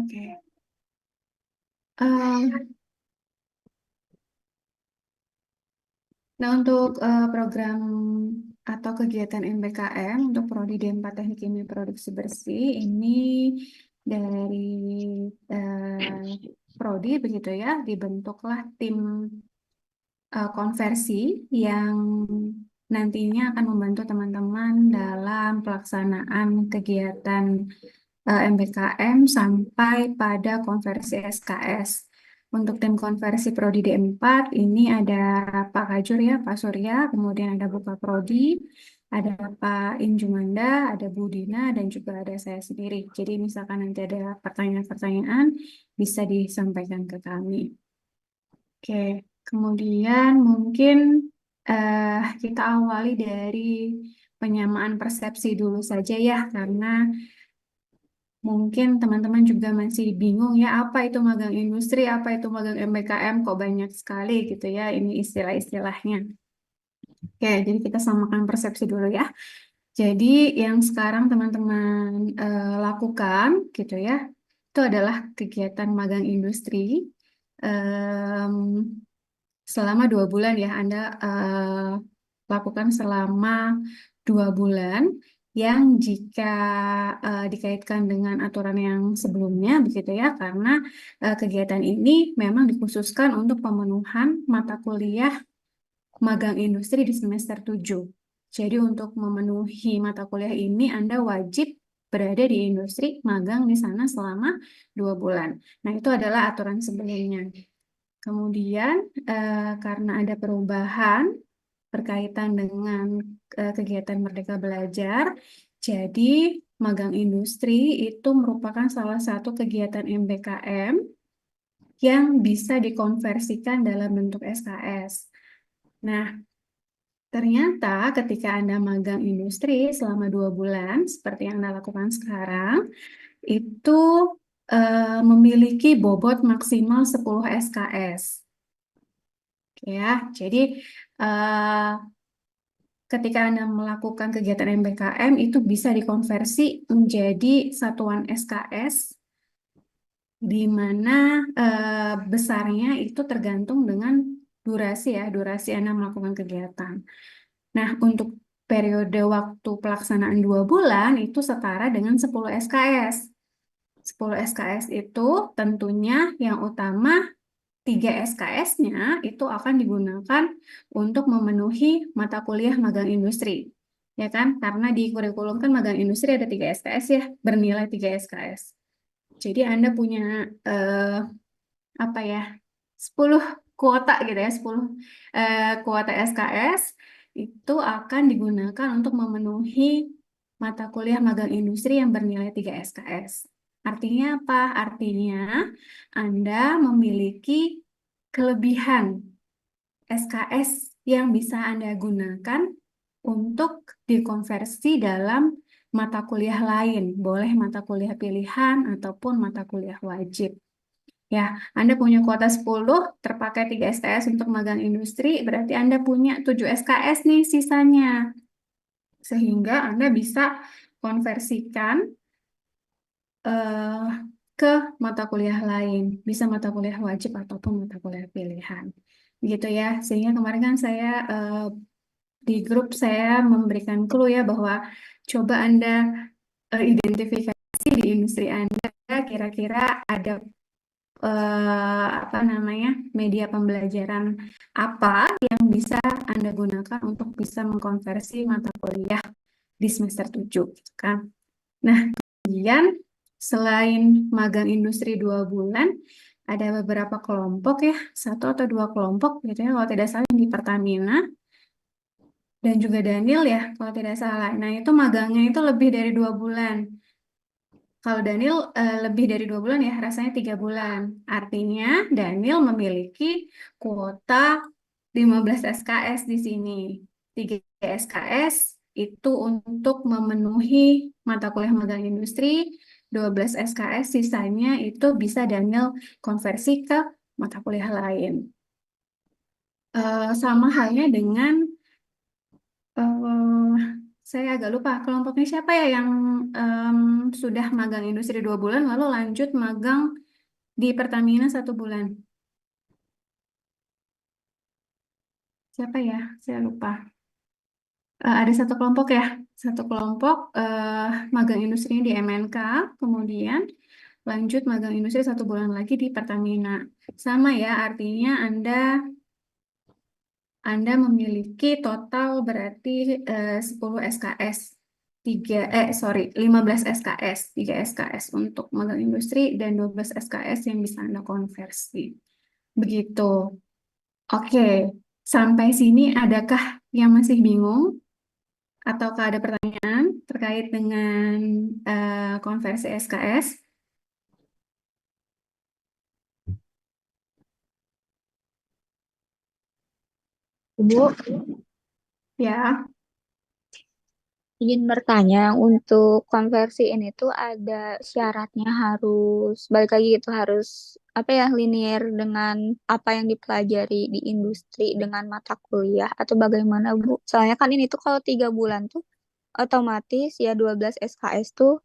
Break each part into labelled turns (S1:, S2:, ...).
S1: Oke. Em, nah, untuk program atau kegiatan MBKM untuk Prodi D4 Teknik Kimia Produksi Bersih ini dari Prodi begitu ya, dibentuklah tim konversi yang nantinya akan membantu teman-teman dalam pelaksanaan kegiatan MBKM sampai pada konversi SKS. Untuk tim konversi Prodi D4 ini ada Pak Kajur ya, Pak Surya, kemudian ada Bu Prodi, ada Pak Injumanda, ada Bu Dina, dan juga ada saya sendiri. Jadi misalkan nanti ada pertanyaan-pertanyaan, bisa disampaikan ke kami. Oke, kemudian mungkin kita awali dari penyamaan persepsi dulu saja ya, karena mungkin teman-teman juga masih bingung ya, apa itu magang industri, apa itu magang MBKM, kok banyak sekali gitu ya, ini istilah-istilahnya. Oke, jadi kita samakan persepsi dulu ya. Jadi yang sekarang teman-teman lakukan gitu ya, itu adalah kegiatan magang industri. Em, Selama 2 bulan ya, Anda lakukan selama 2 bulan yang jika dikaitkan dengan aturan yang sebelumnya begitu ya, karena kegiatan ini memang dikhususkan untuk pemenuhan mata kuliah magang industri di semester 7. Jadi untuk memenuhi mata kuliah ini Anda wajib berada di industri magang di sana selama 2 bulan. Nah, itu adalah aturan sebelumnya. Kemudian, karena ada perubahan berkaitan dengan kegiatan Merdeka Belajar, jadi magang industri itu merupakan salah satu kegiatan MBKM yang bisa dikonversikan dalam bentuk SKS. Nah, ternyata ketika Anda magang industri selama 2 bulan, seperti yang Anda lakukan sekarang, itu memiliki bobot maksimal 10 SKS. Ya, jadi eh, ketika Anda melakukan kegiatan MBKM itu bisa dikonversi menjadi satuan SKS di mana besarnya itu tergantung dengan durasi ya, durasi Anda melakukan kegiatan. Nah, untuk periode waktu pelaksanaan 2 bulan itu setara dengan 10 SKS. 10 SKS itu tentunya yang utama 3 SKS-nya itu akan digunakan untuk memenuhi mata kuliah magang industri. Ya kan? Karena di kurikulum kan magang industri ada 3 SKS ya, bernilai 3 SKS. Jadi Anda punya eh, apa ya? 10 kuota gitu ya, 10 kuota SKS itu akan digunakan untuk memenuhi mata kuliah magang industri yang bernilai 3 SKS. Artinya apa? Artinya Anda memiliki kelebihan SKS yang bisa Anda gunakan untuk dikonversi dalam mata kuliah lain, boleh mata kuliah pilihan ataupun mata kuliah wajib. Ya, Anda punya kuota 10, terpakai 3 SKS untuk magang industri, berarti Anda punya 7 SKS nih sisanya. Sehingga Anda bisa konversikan eh, ke mata kuliah lain, bisa mata kuliah wajib ataupun mata kuliah pilihan. Gitu ya, sehingga kemarin kan saya di grup saya memberikan clue ya bahwa coba Anda identifikasi di industri Anda kira-kira ada apa namanya media pembelajaran apa yang bisa Anda gunakan untuk bisa mengkonversi mata kuliah di semester 7 gitu kan. Nah, kemudian selain magang industri 2 bulan, ada beberapa kelompok ya, 1 atau 2 kelompok gitu ya, kalau tidak salah di Pertamina dan juga Daniel ya, kalau tidak salah. Nah, itu magangnya itu lebih dari 2 bulan. Kalau Daniel lebih dari 2 bulan ya, rasanya 3 bulan. Artinya Daniel memiliki kuota 15 SKS di sini. 3 SKS itu untuk memenuhi mata kuliah magang industri, 12 SKS sisanya itu bisa Daniel konversi ke mata kuliah lain. Sama halnya dengan eh, Saya agak lupa kelompoknya siapa ya yang em, sudah magang industri 2 bulan lalu lanjut magang di Pertamina 1 bulan. Siapa ya? Saya lupa. Ada satu kelompok ya, satu kelompok magang industrinya di MNK, kemudian lanjut magang industri 1 bulan lagi di Pertamina. Sama ya, artinya Anda memiliki total berarti 10 SKS. 15 SKS, 3 SKS untuk magang industri dan 12 SKS yang bisa Anda konversi. Begitu. Oke, sampai sini adakah yang masih bingung? Ataukah ada pertanyaan terkait dengan konversi SKS?
S2: Bu,
S1: Ya,
S2: izin bertanya, untuk konversi ini tuh ada syaratnya harus, balik lagi itu harus apa ya, linear dengan apa yang dipelajari di industri dengan mata kuliah atau bagaimana Bu? Soalnya kan ini tuh kalau 3 bulan tuh otomatis ya 12 SKS tuh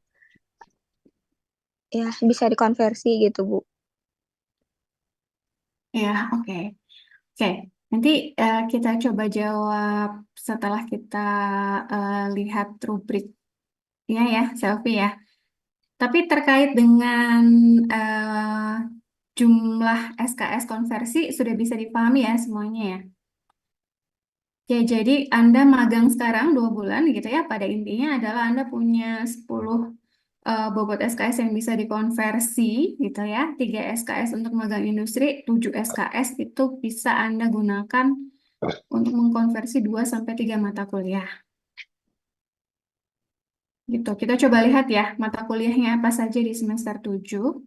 S2: ya bisa dikonversi gitu Bu.
S1: ya, oke. Oke, nanti kita coba jawab setelah kita lihat rubriknya ya, Selfie ya. Tapi terkait dengan eh, jumlah SKS konversi sudah bisa dipahami ya semuanya ya. Ya, jadi Anda magang sekarang 2 bulan gitu ya. Pada intinya adalah Anda punya 10 bobot SKS yang bisa dikonversi gitu ya. 3 SKS untuk magang industri, 7 SKS itu bisa Anda gunakan untuk mengkonversi 2 sampai 3 mata kuliah. Gitu. Kita coba lihat ya mata kuliahnya apa saja di semester 7.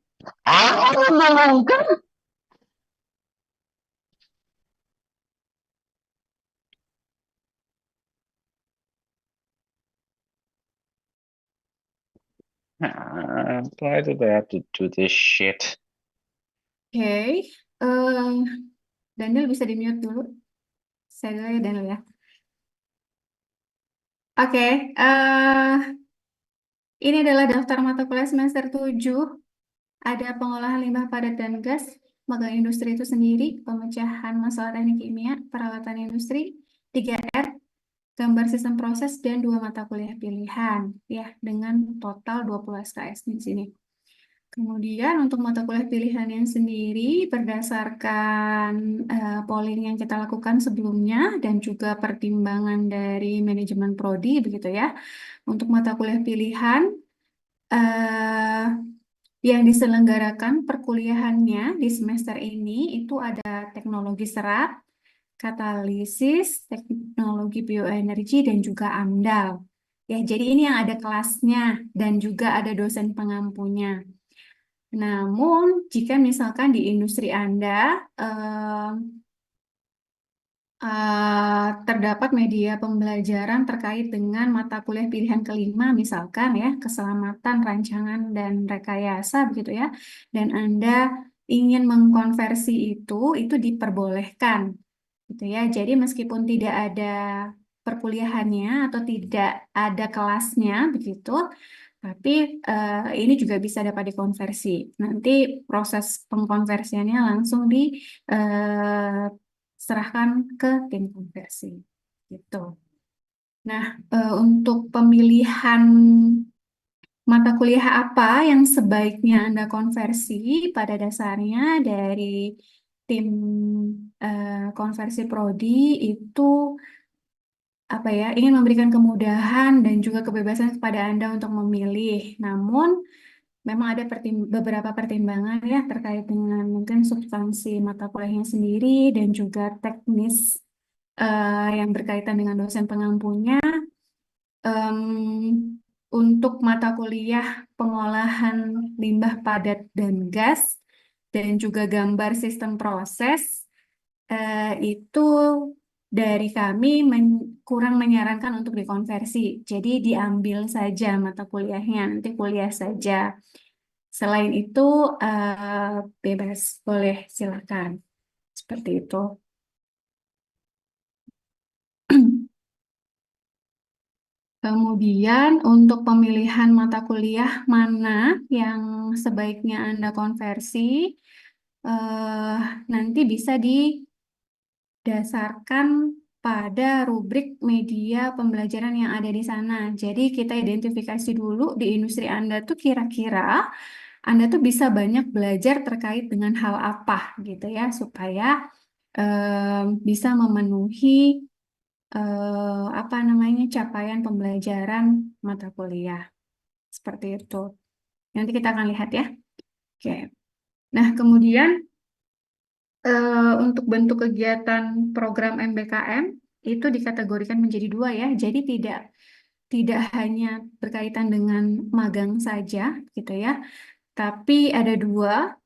S3: Why do they have to do this shit?
S1: Oke. Eh, Daniel bisa di-mute dulu. Saya dulu ya Daniel ya. Oke. Ini adalah daftar mata kuliah semester 7. Ada pengolahan limbah padat dan gas, magang industri itu sendiri, pemecahan masalah teknik kimia, peralatan industri, 3R, gambar sistem proses, dan 2 mata kuliah pilihan, ya, dengan total 20 SKS di sini. Kemudian untuk mata kuliah pilihan yang sendiri berdasarkan polling yang kita lakukan sebelumnya dan juga pertimbangan dari manajemen prodi begitu ya. Untuk mata kuliah pilihan eh, yang diselenggarakan perkuliahannya di semester ini itu ada teknologi serat, katalisis, teknologi bioenergi, dan juga AMDAL. Ya, jadi ini yang ada kelasnya dan juga ada dosen pengampunya. Namun, jika misalkan di industri Anda terdapat media pembelajaran terkait dengan mata kuliah pilihan kelima, misalkan ya, keselamatan, rancangan, dan rekayasa, begitu ya, dan Anda ingin mengkonversi itu diperbolehkan, gitu ya. Jadi meskipun tidak ada perkuliahannya atau tidak ada kelasnya, begitu, tapi ini juga bisa dapat dikonversi. Nanti proses pengkonversiannya langsung diserahkan ke tim konversi. Gitu. Nah, untuk pemilihan mata kuliah apa yang sebaiknya Anda konversi pada dasarnya dari tim konversi prodi itu apa ya, ingin memberikan kemudahan dan juga kebebasan kepada Anda untuk memilih. Namun memang ada beberapa pertimbangan ya terkait dengan mungkin substansi mata kuliahnya sendiri dan juga teknis yang berkaitan dengan dosen pengampunya. Untuk mata kuliah pengolahan limbah padat dan gas dan juga gambar sistem proses itu dari kami kurang menyarankan untuk dikonversi. Jadi diambil saja mata kuliahnya, nanti kuliah saja. Selain itu bebas, boleh silakan. Seperti itu. Kemudian untuk pemilihan mata kuliah mana yang sebaiknya Anda konversi, eh, nanti bisa didasarkan pada rubrik media pembelajaran yang ada di sana. Jadi kita identifikasi dulu di industri Anda tuh kira-kira Anda tuh bisa banyak belajar terkait dengan hal apa gitu ya, supaya bisa memenuhi apa namanya capaian pembelajaran mata kuliah seperti itu. Nanti kita akan lihat ya. Oke. Nah, kemudian untuk bentuk kegiatan program MBKM itu dikategorikan menjadi dua ya. Jadi tidak tidak hanya berkaitan dengan magang saja gitu ya, tapi ada dua.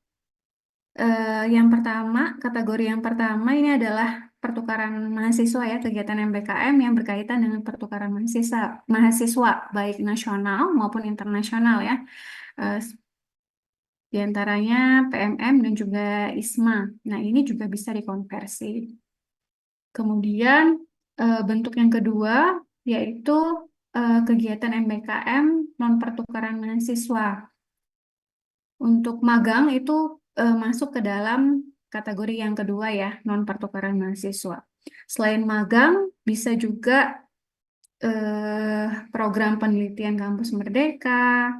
S1: Yang pertama, kategori yang pertama ini adalah pertukaran mahasiswa ya, kegiatan MBKM yang berkaitan dengan pertukaran mahasiswa baik nasional maupun internasional ya. Eh, di antaranya PMM dan juga ISMA. Nah, ini juga bisa dikonversi. Kemudian bentuk yang kedua yaitu kegiatan MBKM non pertukaran mahasiswa. Untuk magang itu masuk ke dalam kategori yang kedua ya, non pertukaran mahasiswa. Selain magang, bisa juga program penelitian kampus Merdeka,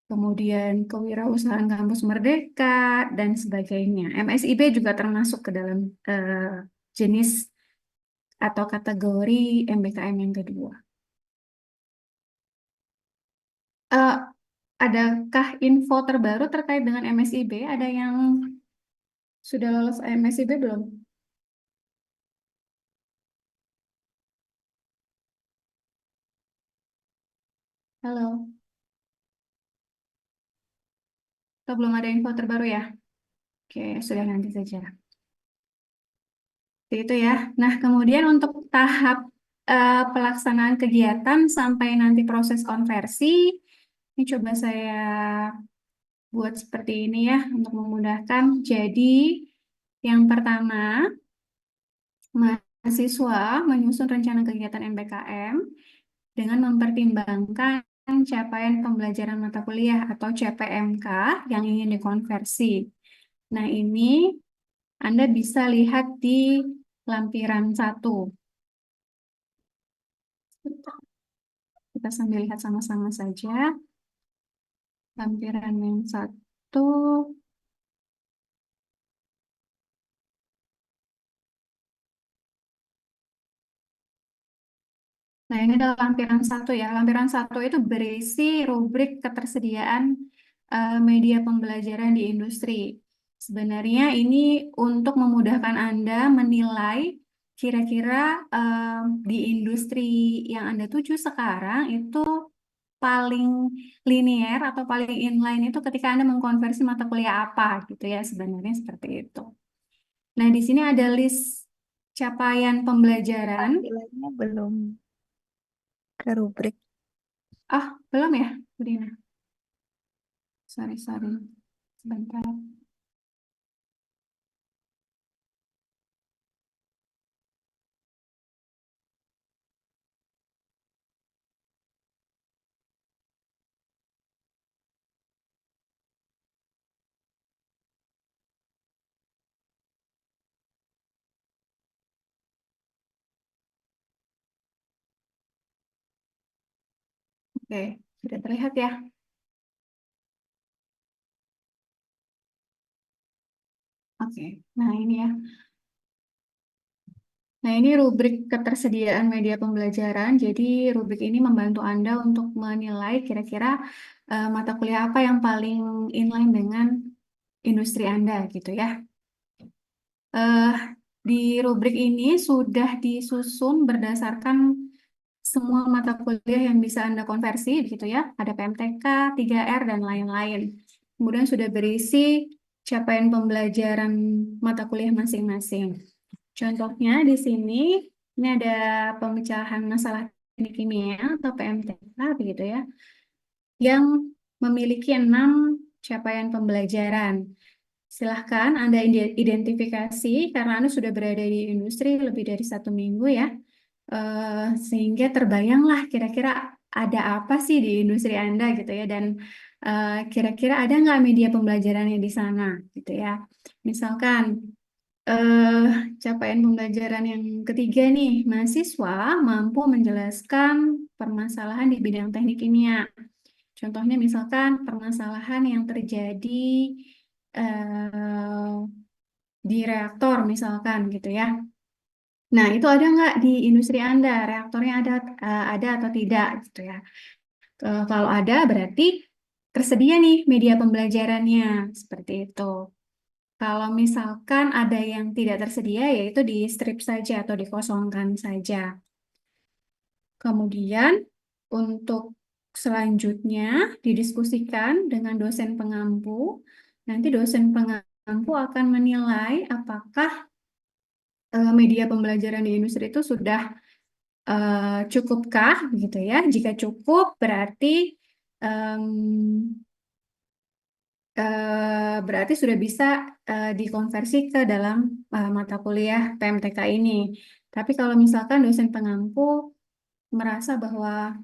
S1: kemudian kewirausahaan kampus Merdeka, dan sebagainya. MSIB juga termasuk ke dalam jenis atau kategori MBKM yang kedua. Eh, adakah info terbaru terkait dengan MSIB? Ada yang sudah lolos MSIB belum? Halo, atau belum ada info terbaru ya? Oke, sudah nanti saja. Seperti itu ya. Nah, kemudian untuk tahap pelaksanaan kegiatan sampai nanti proses konversi, ini coba saya buat seperti ini ya untuk memudahkan. Jadi, yang pertama, mahasiswa menyusun rencana kegiatan MBKM dengan mempertimbangkan capaian pembelajaran mata kuliah atau CPMK yang ingin dikonversi. Nah, ini Anda bisa lihat di lampiran 1. Kita sambil lihat sama-sama saja. Lampiran yang 1. Nah, ini adalah lampiran 1 ya. Lampiran 1 itu berisi rubrik ketersediaan media pembelajaran di industri. Sebenarnya ini untuk memudahkan Anda menilai kira-kira di industri yang Anda tuju sekarang itu paling linier atau paling inline itu ketika Anda mengkonversi mata kuliah apa gitu ya, sebenarnya seperti itu. Nah, di sini ada list capaian pembelajaran.
S2: Tampilannya belum ke rubrik.
S1: Ah, belum ya, Bu Dina? Sorry, sorry. Sebentar. Oke, sudah terlihat ya. Oke, nah ini ya. Nah, ini rubrik ketersediaan media pembelajaran. Jadi, rubrik ini membantu Anda untuk menilai kira-kira mata kuliah apa yang paling inline dengan industri Anda gitu ya. Eh, di rubrik ini sudah disusun berdasarkan semua mata kuliah yang bisa Anda konversi gitu ya. Ada PMTK, 3R, dan lain-lain. Kemudian sudah berisi capaian pembelajaran mata kuliah masing-masing. Contohnya di sini, ini ada pemecahan masalah teknik kimia atau PMTK begitu ya, yang memiliki 6 capaian pembelajaran. Silahkan Anda identifikasi karena Anda sudah berada di industri lebih dari 1 minggu ya. Sehingga terbayanglah kira-kira ada apa sih di industri Anda gitu ya, dan kira-kira ada nggak media pembelajarannya di sana gitu ya. Misalkan eh, capaian pembelajaran yang ketiga nih, mahasiswa mampu menjelaskan permasalahan di bidang teknik kimia. Contohnya misalkan permasalahan yang terjadi eh, di reaktor misalkan gitu ya. Nah, itu ada nggak di industri Anda? Reaktornya ada atau tidak gitu ya. Kalau ada berarti tersedia nih media pembelajarannya seperti itu. Kalau misalkan ada yang tidak tersedia, yaitu di strip saja atau dikosongkan saja. Kemudian untuk selanjutnya didiskusikan dengan dosen pengampu. Nanti dosen pengampu akan menilai apakah media pembelajaran di industri itu sudah cukupkah gitu ya. Jika cukup berarti em, berarti sudah bisa dikonversi ke dalam mata kuliah PMTK ini. Tapi kalau misalkan dosen pengampu merasa bahwa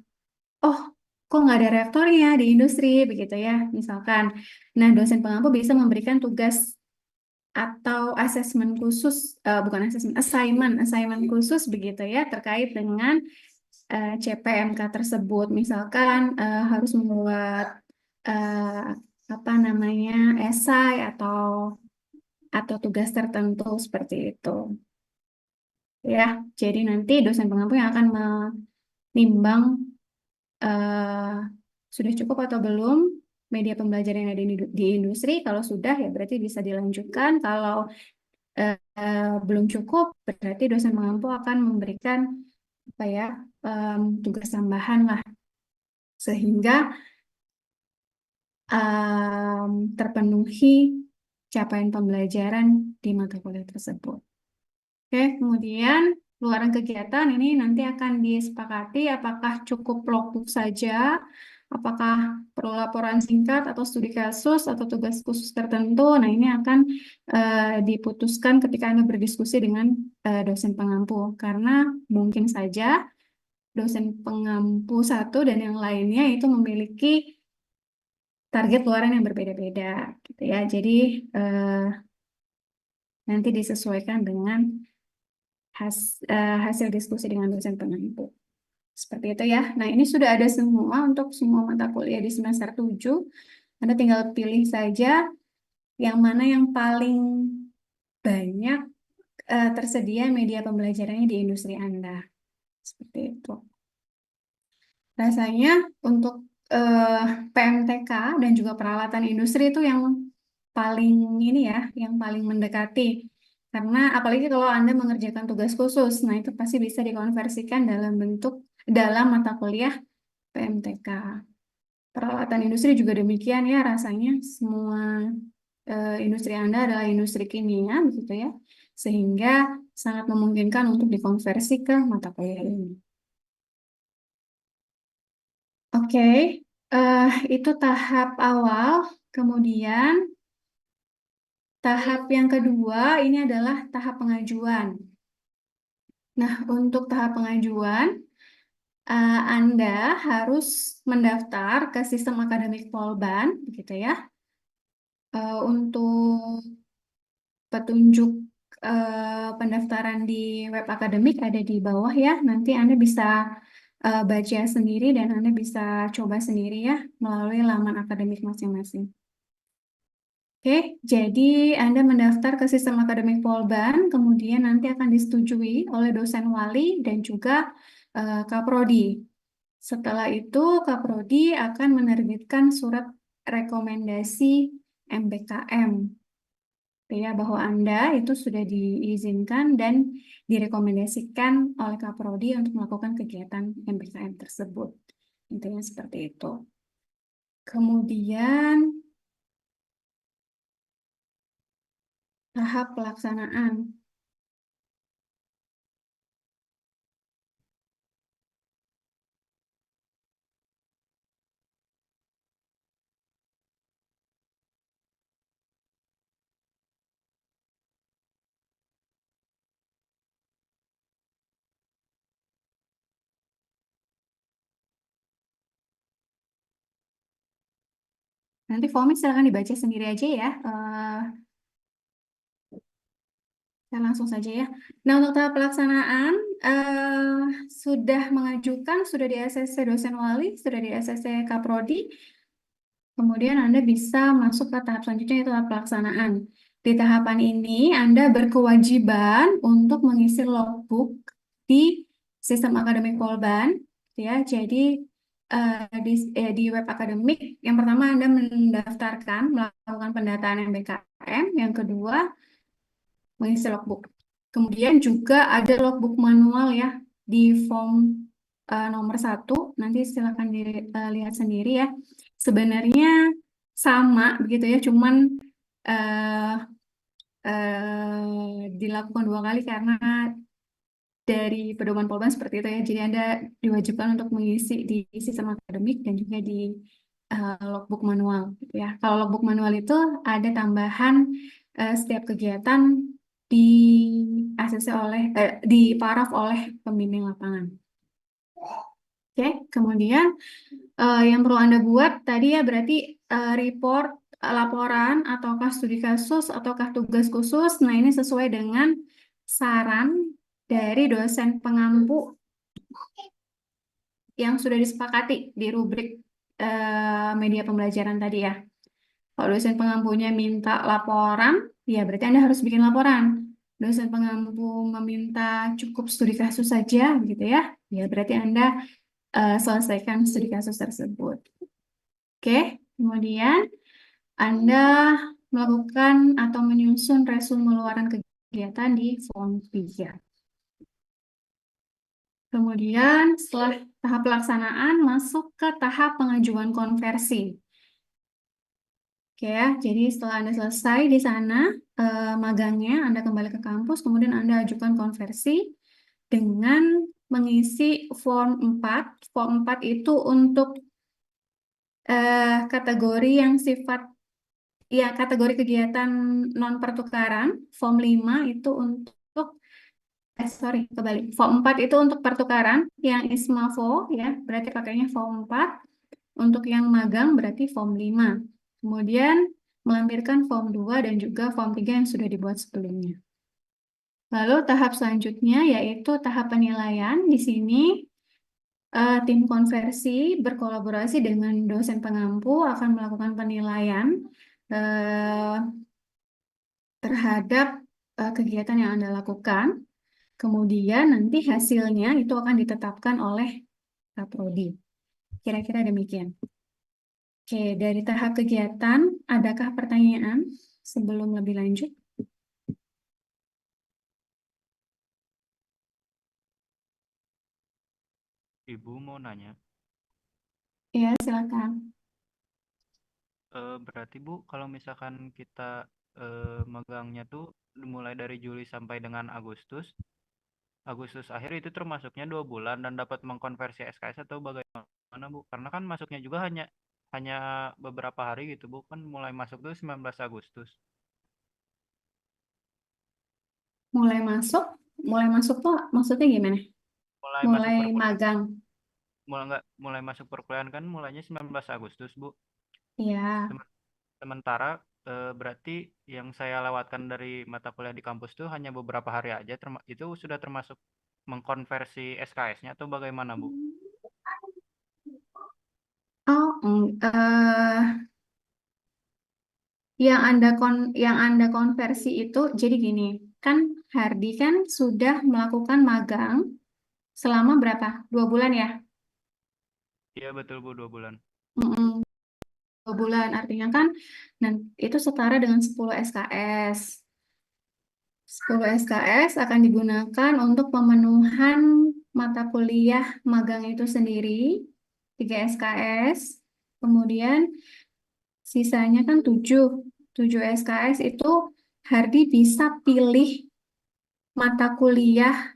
S1: oh, kok nggak ada reaktornya di industri begitu ya, misalkan. Nah, dosen pengampu bisa memberikan tugas atau asesmen khusus, bukan asesmen, assignment khusus begitu ya, terkait dengan CPMK tersebut. Misalkan harus membuat apa namanya esai atau tugas tertentu seperti itu. Ya, jadi nanti dosen pengampu yang akan menimbang eh, sudah cukup atau belum media pembelajaran yang ada di industri. Kalau sudah ya berarti bisa dilanjutkan. Kalau belum cukup berarti dosen pengampu akan memberikan apa ya tugas tambahan lah sehingga terpenuhi capaian pembelajaran di mata kuliah tersebut. Oke, kemudian luaran kegiatan ini nanti akan disepakati apakah cukup logbook saja, apakah perlu laporan singkat atau studi kasus atau tugas khusus tertentu. Nah, ini akan diputuskan ketika Anda berdiskusi dengan dosen pengampu, karena mungkin saja dosen pengampu satu dan yang lainnya itu memiliki target luaran yang berbeda-beda, gitu ya. Jadi nanti disesuaikan dengan hasil diskusi dengan dosen pengampu. Seperti itu ya. Nah, ini sudah ada semua untuk semua mata kuliah di semester 7. Anda tinggal pilih saja yang mana yang paling banyak tersedia media pembelajarannya di industri Anda. Seperti itu. Rasanya untuk eh, PMTK dan juga peralatan industri itu yang paling ini ya, yang paling mendekati. Karena apalagi kalau Anda mengerjakan tugas khusus, nah itu pasti bisa dikonversikan dalam mata kuliah PMTK. Peralatan industri juga demikian ya, rasanya semua industri Anda adalah industri kimia begitu ya. Sehingga sangat memungkinkan untuk dikonversi ke mata kuliah ini. Oke, eh, itu tahap awal. Kemudian tahap yang kedua ini adalah tahap pengajuan. Nah, untuk tahap pengajuan, Anda harus mendaftar ke sistem akademik Polban, gitu ya. Untuk petunjuk pendaftaran di web akademik ada di bawah ya. Nanti Anda bisa baca sendiri dan Anda bisa coba sendiri ya melalui laman akademik masing-masing. Oke, jadi Anda mendaftar ke sistem akademik Polban, kemudian nanti akan disetujui oleh dosen wali dan juga Kaprodi. Setelah itu, Kaprodi akan menerbitkan surat rekomendasi MBKM, ya, bahwa Anda itu sudah diizinkan dan direkomendasikan oleh Kaprodi untuk melakukan kegiatan MBKM tersebut. Intinya seperti itu. Kemudian, tahap pelaksanaan. Nanti formnya silakan dibaca sendiri aja ya. Kita langsung saja ya. Nah, untuk tahap pelaksanaan, sudah mengajukan, sudah di ACC dosen wali, sudah di ACC Kaprodi, kemudian Anda bisa masuk ke tahap selanjutnya, yaitu tahap pelaksanaan. Di tahapan ini, Anda berkewajiban untuk mengisi logbook di sistem akademik Polban, ya. Jadi di web akademik, yang pertama Anda mendaftarkan, melakukan pendataan MBKM, yang kedua mengisi logbook. Kemudian juga ada logbook manual ya di form nomor 1. Nanti silakan dilihat sendiri ya. Sebenarnya sama begitu ya, cuman eh, dilakukan 2 kali karena dari pedoman Polban seperti itu ya. Jadi Anda diwajibkan untuk mengisi di sistem akademik dan juga di logbook manual gitu ya. Kalau logbook manual itu ada tambahan setiap kegiatan di ACC di paraf oleh pembimbing lapangan. Oke, kemudian yang perlu Anda buat tadi ya berarti report, laporan, ataukah studi kasus, ataukah tugas khusus. Nah, ini sesuai dengan saran dari dosen pengampu yang sudah disepakati di rubrik media pembelajaran tadi ya. Kalau dosen pengampunya minta laporan, ya berarti Anda harus bikin laporan. Dosen pengampu meminta cukup studi kasus saja, gitu ya. Ya berarti Anda selesaikan studi kasus tersebut. Oke, kemudian Anda melakukan atau menyusun resume luaran kegiatan di form 3. Kemudian setelah tahap pelaksanaan masuk ke tahap pengajuan konversi. Oke ya, jadi setelah Anda selesai di sana magangnya, Anda kembali ke kampus, kemudian Anda ajukan konversi dengan mengisi form 4. Form 4 itu untuk kategori yang sifat, ya kategori kegiatan non pertukaran. Form 5 itu untuk, kebalik. Form 4 itu untuk pertukaran, yang ISMAVO ya, berarti pakainya form 4. Untuk yang magang berarti form 5. Kemudian melampirkan form 2 dan juga form 3 yang sudah dibuat sebelumnya. Lalu tahap selanjutnya yaitu tahap penilaian. Di sini tim konversi berkolaborasi dengan dosen pengampu akan melakukan penilaian eh, terhadap kegiatan yang Anda lakukan. Kemudian nanti hasilnya itu akan ditetapkan oleh Kaprodi. Kira-kira demikian. Oke, dari tahap kegiatan, adakah pertanyaan sebelum lebih lanjut?
S4: Ibu mau nanya,
S1: Ya, silakan.
S4: berarti Bu, kalau misalkan kita magangnya tuh mulai dari Juli sampai dengan Agustus, Agustus akhir itu termasuknya 2 bulan dan dapat mengkonversi SKS atau bagaimana Bu? Karena kan masuknya juga hanya hanya beberapa hari gitu Bu, kan mulai masuk tuh 19 Agustus.
S1: Mulai masuk tuh maksudnya gimana?
S4: Mulai masuk
S1: Mulai
S4: perkuliahan,
S1: magang.
S4: mulai masuk perkuliahan kan mulainya 19 Agustus Bu.
S1: Ya.
S4: Sem- Sementara berarti yang saya lewatkan dari mata kuliah di kampus tuh hanya beberapa hari aja, itu sudah termasuk mengkonversi SKS-nya atau bagaimana, Bu?
S1: Oh, yang Anda konversi itu jadi gini, kan Hardi kan sudah melakukan magang selama berapa? 2 bulan ya?
S4: Iya betul, Bu, 2 bulan.
S1: Mm-mm, 2 bulan artinya kan itu setara dengan 10 SKS. 10 SKS akan digunakan untuk pemenuhan mata kuliah magang itu sendiri, 3 SKS. Kemudian sisanya kan 7. 7 SKS itu Hardi bisa pilih mata kuliah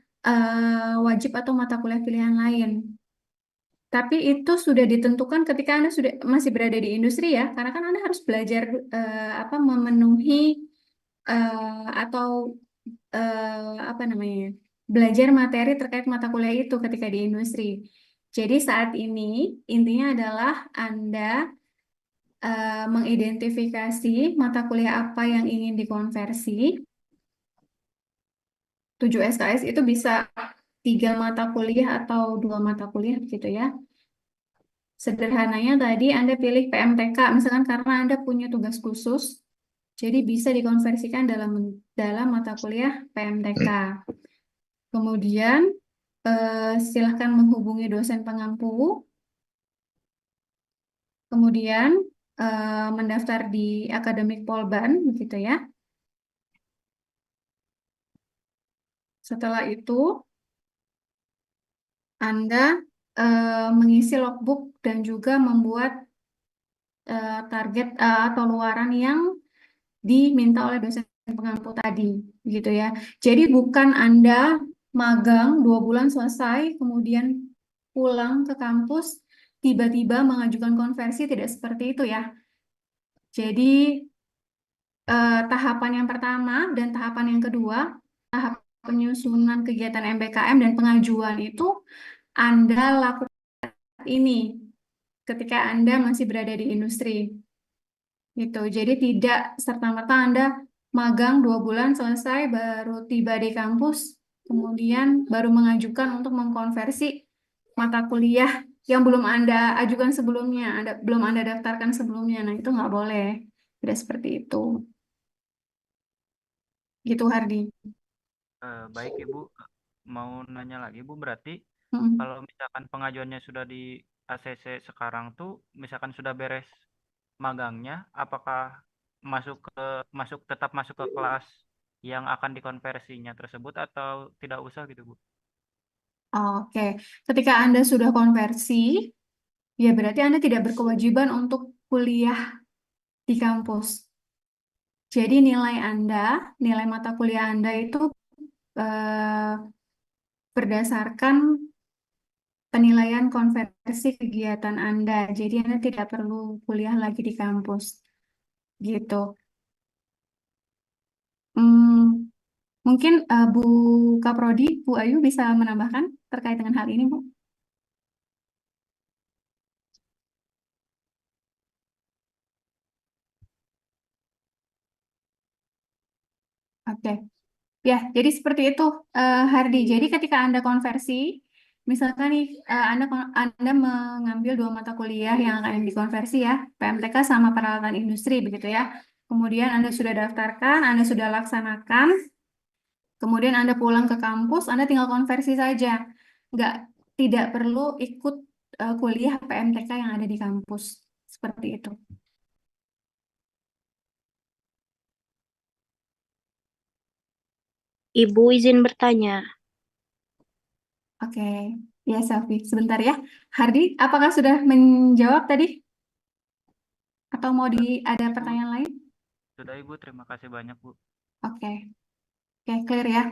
S1: wajib atau mata kuliah pilihan lain. Tapi itu sudah ditentukan ketika Anda sudah masih berada di industri ya, karena kan Anda harus belajar memenuhi atau apa namanya, belajar materi terkait mata kuliah itu ketika di industri. Jadi saat ini intinya adalah Anda mengidentifikasi mata kuliah apa yang ingin dikonversi. 7 SKS itu bisa 3 mata kuliah atau 2 mata kuliah gitu ya. Sederhananya tadi Anda pilih PMTK, misalkan karena Anda punya tugas khusus, jadi bisa dikonversikan dalam mata kuliah PMTK. Kemudian silahkan menghubungi dosen pengampu, kemudian mendaftar di Akademik Polban, gitu ya. Setelah itu, Anda mengisi logbook dan juga membuat target atau luaran yang diminta oleh dosen pengampu tadi, gitu ya. Jadi bukan Anda magang 2 bulan selesai, kemudian pulang ke kampus, tiba-tiba mengajukan konversi, tidak seperti itu ya. Jadi tahapan yang pertama dan tahapan yang kedua, tahap penyusunan kegiatan MBKM dan pengajuan itu Anda lakukan ini ketika Anda masih berada di industri. Gitu. Jadi tidak serta-merta Anda magang 2 bulan selesai baru tiba di kampus, kemudian baru mengajukan untuk mengkonversi mata kuliah yang belum Anda ajukan sebelumnya, belum Anda daftarkan sebelumnya. Nah, itu nggak boleh. Tidak seperti itu. Gitu, Hardi.
S4: Baik Ibu, mau nanya lagi Bu, berarti
S1: Mm.
S4: kalau misalkan pengajuannya sudah di ACC sekarang tuh, misalkan sudah beres magangnya, apakah tetap masuk ke kelas yang akan dikonversinya tersebut atau tidak usah gitu Bu?
S1: Oke, ketika Anda sudah konversi, ya berarti Anda tidak berkewajiban untuk kuliah di kampus. Jadi nilai mata kuliah Anda itu eh, berdasarkan penilaian konversi kegiatan Anda. Jadi Anda tidak perlu kuliah lagi di kampus. Gitu. Hmm, mungkin Bu Kaprodi, Bu Ayu bisa menambahkan terkait dengan hal ini, Bu? Oke. Ya, jadi seperti itu, Hardi. Jadi ketika Anda konversi, misalkan nih Anda mengambil 2 mata kuliah yang akan dikonversi ya, PMTK sama peralatan industri begitu ya. Kemudian Anda sudah daftarkan, Anda sudah laksanakan, kemudian Anda pulang ke kampus, Anda tinggal konversi saja. Nggak, tidak perlu ikut kuliah PMTK yang ada di kampus. Seperti itu.
S5: Ibu izin bertanya.
S1: Oke, ya Selfie. Sebentar ya. Hardi, apakah sudah menjawab tadi? Atau mau ada
S4: Ibu,
S1: pertanyaan lain?
S4: sudah Ibu, terima kasih banyak Bu.
S1: Oke, oke, clear ya.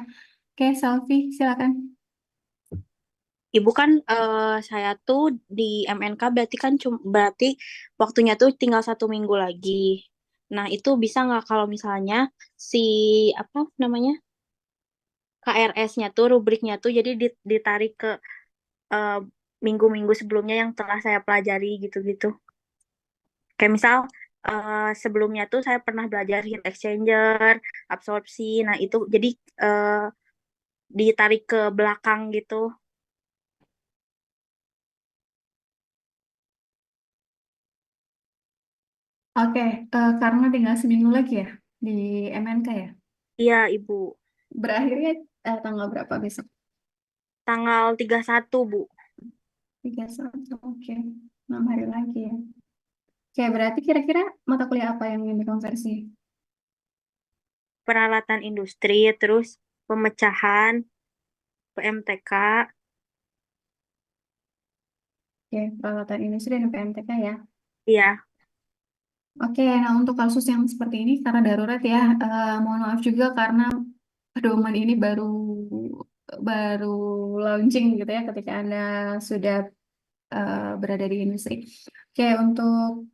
S1: Oke, Selfie, silakan.
S5: Ibu kan saya tuh di MNK berarti kan berarti waktunya tuh tinggal 1 minggu lagi. Nah itu bisa nggak kalau misalnya si apa namanya KRS-nya tuh rubriknya tuh jadi ditarik ke eh, minggu-minggu sebelumnya yang telah saya pelajari gitu-gitu. Kayak misal sebelumnya tuh saya pernah belajar heat exchanger, absorpsi. Nah itu jadi eh, ditarik ke belakang gitu.
S1: Oke, karena tinggal seminggu lagi ya di MNK ya.
S5: Iya Ibu.
S1: Berakhirnya tanggal berapa besok?
S5: Tanggal 31, Bu.
S1: 31, oke. 6 hari lagi ya. Oke, berarti kira-kira mata kuliah apa yang ingin dikonversi?
S5: Peralatan industri, terus pemecahan, PMTK.
S1: Oke, peralatan industri dan PMTK ya.
S5: Iya,
S1: Oke, nah untuk kasus yang seperti ini karena darurat ya, mohon maaf juga karena pedoman ini baru baru launching gitu ya ketika Anda sudah berada di industri. Oke, untuk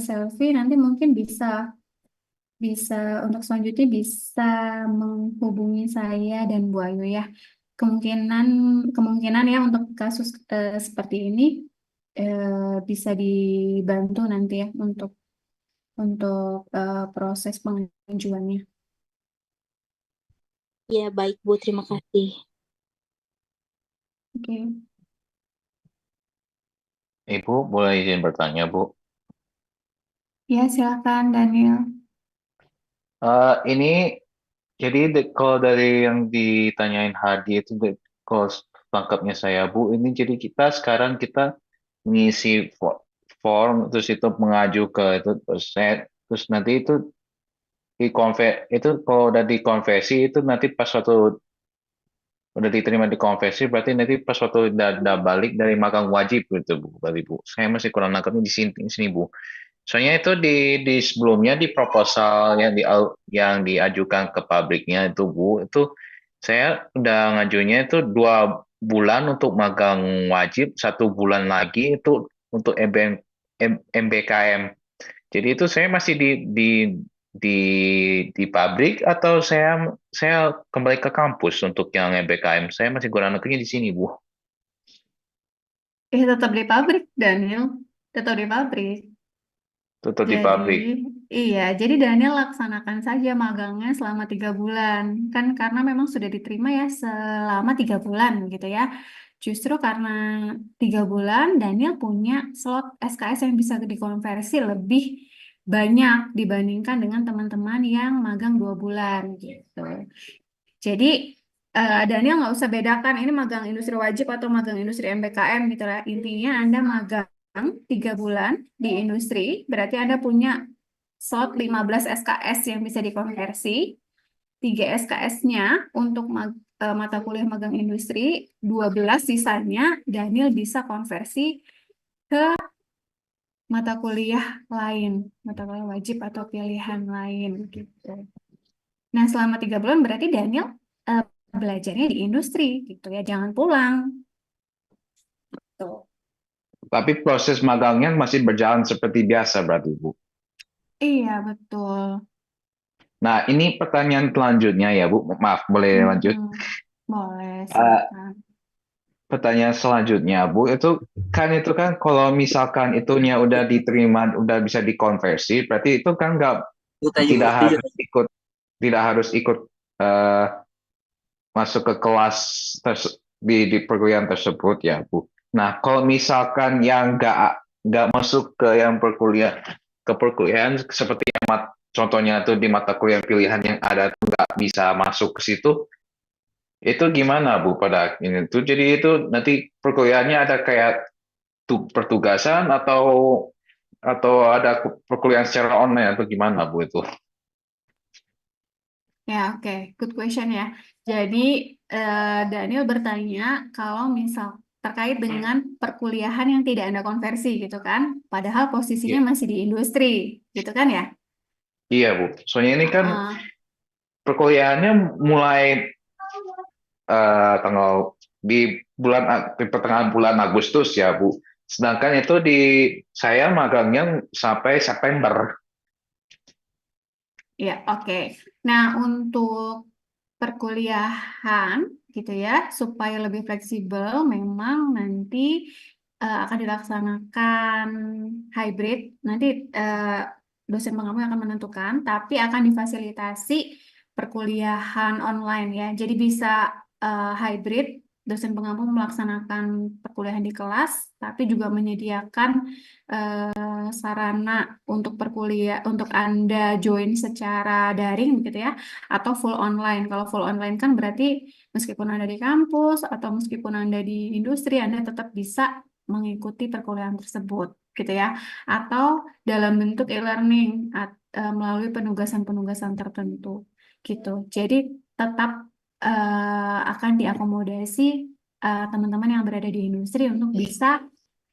S1: selfie nanti mungkin bisa bisa untuk selanjutnya bisa menghubungi saya dan Bu Ayu ya. Kemungkinan kemungkinan ya untuk kasus seperti ini bisa dibantu nanti ya untuk proses pengajuannya.
S5: Ya, baik Bu, terima kasih.
S1: Oke.
S3: Ibu boleh izin bertanya, Bu?
S1: Ya, silakan Daniel.
S3: Ini jadi kalau dari yang ditanyain Hadi itu, kalau tangkapnya saya, Bu, ini jadi kita mengisi form, terus itu mengaju ke itu, terus nanti itu itu kalau udah dikonversi itu nanti pas waktu udah diterima di konversi, berarti nanti pas waktu udah balik dari magang wajib gitu, Bu. Berarti, Bu. Saya masih kurang nangkapnya di sini, Bu. Soalnya itu di sebelumnya di proposal yang diajukan ke pabriknya itu, Bu, itu saya udah ngajunya itu 2 bulan untuk magang wajib, 1 bulan lagi itu untuk MBKM. Jadi itu saya masih di di pabrik atau saya kembali ke kampus untuk yang MBKM. Saya masih kurang negerinya di sini, Bu.
S1: Tetap di pabrik, Daniel. Tetap di pabrik.
S3: Tutup di
S1: Jadi,
S3: pabrik.
S1: iya, jadi Daniel laksanakan saja magangnya selama 3 bulan. Kan karena memang sudah diterima ya selama 3 bulan gitu ya. Justru karena 3 bulan, Daniel punya slot SKS yang bisa dikonversi lebih banyak dibandingkan dengan teman-teman yang magang 2 bulan gitu. Jadi Daniel nggak usah bedakan ini magang industri wajib atau magang industri MBKM gitu lah. Intinya Anda magang 3 bulan di industri, berarti Anda punya slot 15 SKS yang bisa dikonversi. 3 SKS-nya untuk mata kuliah magang industri, 12 sisanya Daniel bisa konversi ke mata kuliah lain, mata kuliah wajib atau pilihan lain gitu. Nah, selama 3 bulan berarti Daniel eh, belajarnya di industri gitu ya, jangan pulang. Tuh.
S3: Tapi proses magangnya masih berjalan seperti biasa berarti, Bu.
S1: Iya, betul.
S3: Nah, ini pertanyaan selanjutnya ya, Bu. Maaf, boleh lanjut?
S1: Mm-mm. Boleh,
S3: Eh,
S1: silakan.
S3: Pertanyaan selanjutnya, Bu, itu kan kalau misalkan itunya udah diterima, udah bisa dikonversi, berarti itu kan nggak tidak harus ikut tidak harus ikut eh, masuk ke kelas di perkuliahan tersebut ya, Bu. Nah, kalau misalkan yang nggak masuk ke yang perkuliahan seperti contohnya tuh di mata kuliah pilihan yang ada tuh nggak bisa masuk ke situ, itu gimana, Bu, pada ini tuh? Jadi itu nanti perkuliahannya ada kayak pertugasan atau ada perkuliahan secara online atau gimana, Bu, itu?
S1: Ya, oke. Good question ya. Jadi, Daniel bertanya kalau misal terkait dengan perkuliahan yang tidak ada konversi gitu kan, padahal posisinya
S3: Iya,
S1: masih di industri, gitu kan ya?
S3: iya, Bu. Soalnya ini kan
S1: Heeh.
S3: perkuliahannya mulai tanggal di pertengahan bulan Agustus ya, Bu. Sedangkan itu saya magangnya sampai September.
S1: Ya, oke. Nah, untuk perkuliahan gitu ya, supaya lebih fleksibel, memang nanti akan dilaksanakan hybrid. Nanti dosen pengampu akan menentukan, tapi akan difasilitasi perkuliahan online ya. Jadi bisa hybrid, dosen pengampu melaksanakan perkuliahan di kelas, tapi juga menyediakan sarana untuk untuk Anda join secara daring gitu ya, atau full online. Kalau full online kan berarti meskipun Anda di kampus atau meskipun Anda di industri, Anda tetap bisa mengikuti perkuliahan tersebut gitu ya. Atau dalam bentuk e-learning melalui penugasan-penugasan tertentu gitu. Jadi tetap akan diakomodasi teman-teman yang berada di industri untuk bisa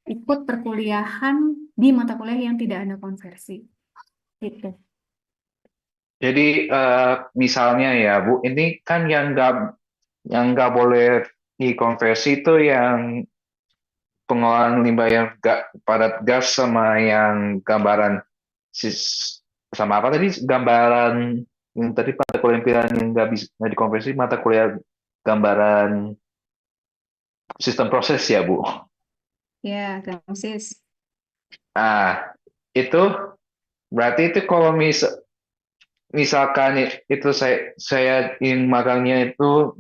S1: ikut perkuliahan di mata kuliah yang tidak ada konversi gitu.
S3: Jadi misalnya ya, Bu, ini kan yang nggak boleh dikonversi itu yang pengolahan limbah yang gak padat gas sama yang gambaran sama apa tadi gambaran yang tadi mata kuliah pilihan yang nggak dikonversi mata kuliah gambaran sistem proses ya, Bu.
S1: Ya, Gamsis.
S3: Ah, itu berarti itu kalau misalkan itu saya ingin magangnya itu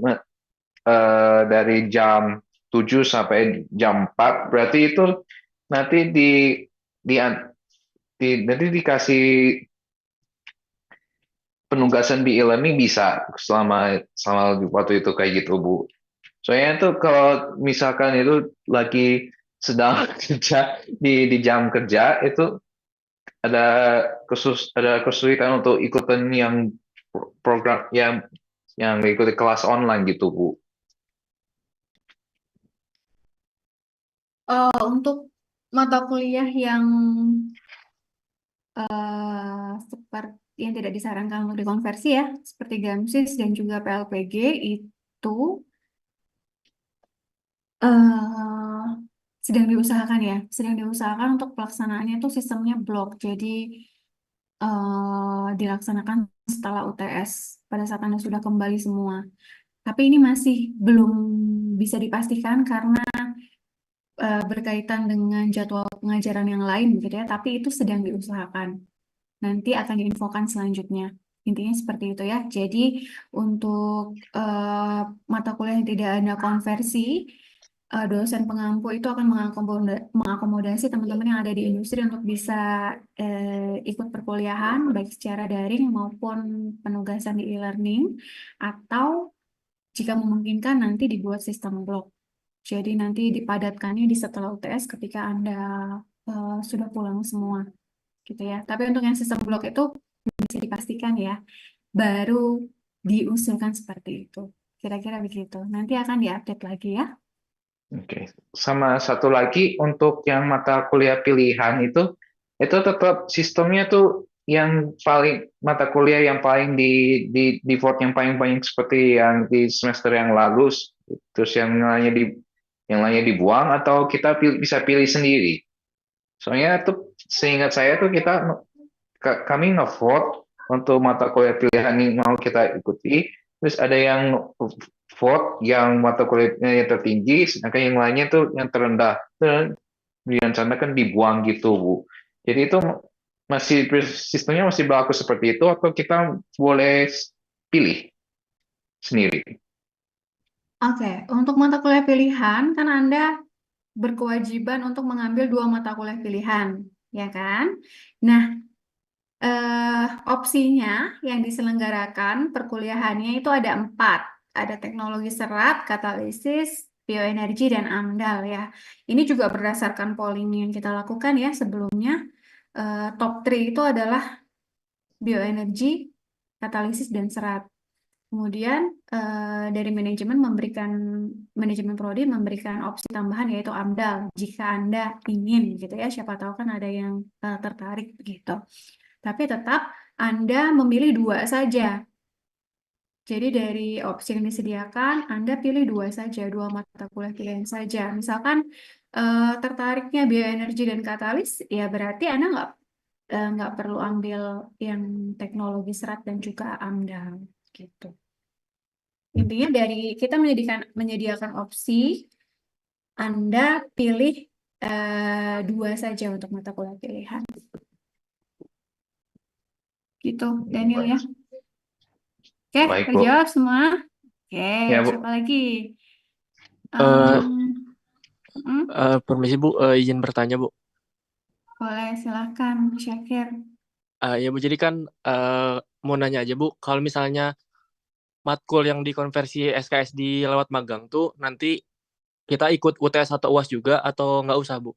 S3: dari jam 7 sampai jam 4, berarti itu nanti di, nanti dikasih penugasan di e-learning bisa selama waktu itu kayak gitu, Bu. Soalnya tuh kalau misalkan itu lagi sedang kerja di jam kerja itu ada ada kesulitan untuk ikutan yang program yang ikuti kelas online gitu, Bu.
S1: Untuk mata kuliah yang seperti yang tidak disarankan untuk dikonversi ya, seperti GAMSIS dan juga PLPG itu eh, sedang diusahakan untuk pelaksanaannya itu sistemnya blok. Jadi dilaksanakan setelah UTS pada saat Anda sudah kembali semua. Tapi ini masih belum bisa dipastikan karena berkaitan dengan jadwal pengajaran yang lain gitu ya, tapi itu sedang diusahakan. Nanti akan diinfokan selanjutnya. Intinya seperti itu ya. Jadi untuk mata kuliah yang tidak ada konversi, dosen pengampu itu akan mengakomodasi teman-teman yang ada di industri untuk bisa ikut perkuliahan baik secara daring maupun penugasan di e-learning atau jika memungkinkan nanti dibuat sistem blok. Jadi nanti dipadatkannya di setelah UTS ketika Anda sudah pulang semua gitu ya. Tapi untuk yang sistem blok itu bisa dipastikan ya, baru diusulkan seperti itu. Kira-kira begitu. Nanti akan diupdate lagi ya.
S3: Oke. Sama satu lagi untuk yang mata kuliah pilihan itu tetap sistemnya tuh yang paling mata kuliah yang paling di default yang paling banyak seperti yang di semester yang lalu, terus yang lainnya dibuang atau kita bisa pilih sendiri. Soalnya tuh seingat saya tuh kami ngevote untuk mata kuliah pilihan yang mau kita ikuti, terus ada yang vote yang mata kuliahnya yang tertinggi, sedangkan yang lainnya tuh yang terendah. Dan direncanakan dibuang gitu, Bu. Jadi itu sistemnya masih berlaku seperti itu atau kita boleh pilih sendiri?
S1: Oke, untuk mata kuliah pilihan kan Anda berkewajiban untuk mengambil dua mata kuliah pilihan, ya kan? Nah, opsinya yang diselenggarakan perkuliahannya itu ada empat. Ada teknologi serat, katalisis, bioenergi, dan AMDAL ya. Ini juga berdasarkan polling yang kita lakukan ya sebelumnya. Top 3 itu adalah bioenergi, katalisis, dan serat. Kemudian dari manajemen prodi memberikan opsi tambahan yaitu AMDAL jika Anda ingin gitu ya. Siapa tahu kan ada yang tertarik begitu. Tapi tetap Anda memilih dua saja. Jadi dari opsi yang disediakan, Anda pilih dua saja, dua mata kuliah pilihan saja. Misalkan tertariknya bioenergi dan katalis, ya berarti Anda nggak perlu ambil yang teknologi serat dan juga AMDAL gitu. Intinya dari kita menyediakan opsi, Anda pilih dua saja untuk mata kuliah pilihan. Gitu, Daniel ya. Oke,
S3: Baik, Bu.
S1: terjawab semua. Oke,
S3: Ya, Bu.
S1: siapa lagi?
S6: Eh,
S1: Hmm,
S6: Permisi Bu, izin bertanya Bu.
S1: boleh, silakan, Syakir.
S6: Ya Bu, jadi kan mau nanya aja Bu, kalau misalnya matkul yang dikonversi SKS di lewat magang tuh nanti kita ikut UTS atau UAS juga atau nggak usah Bu?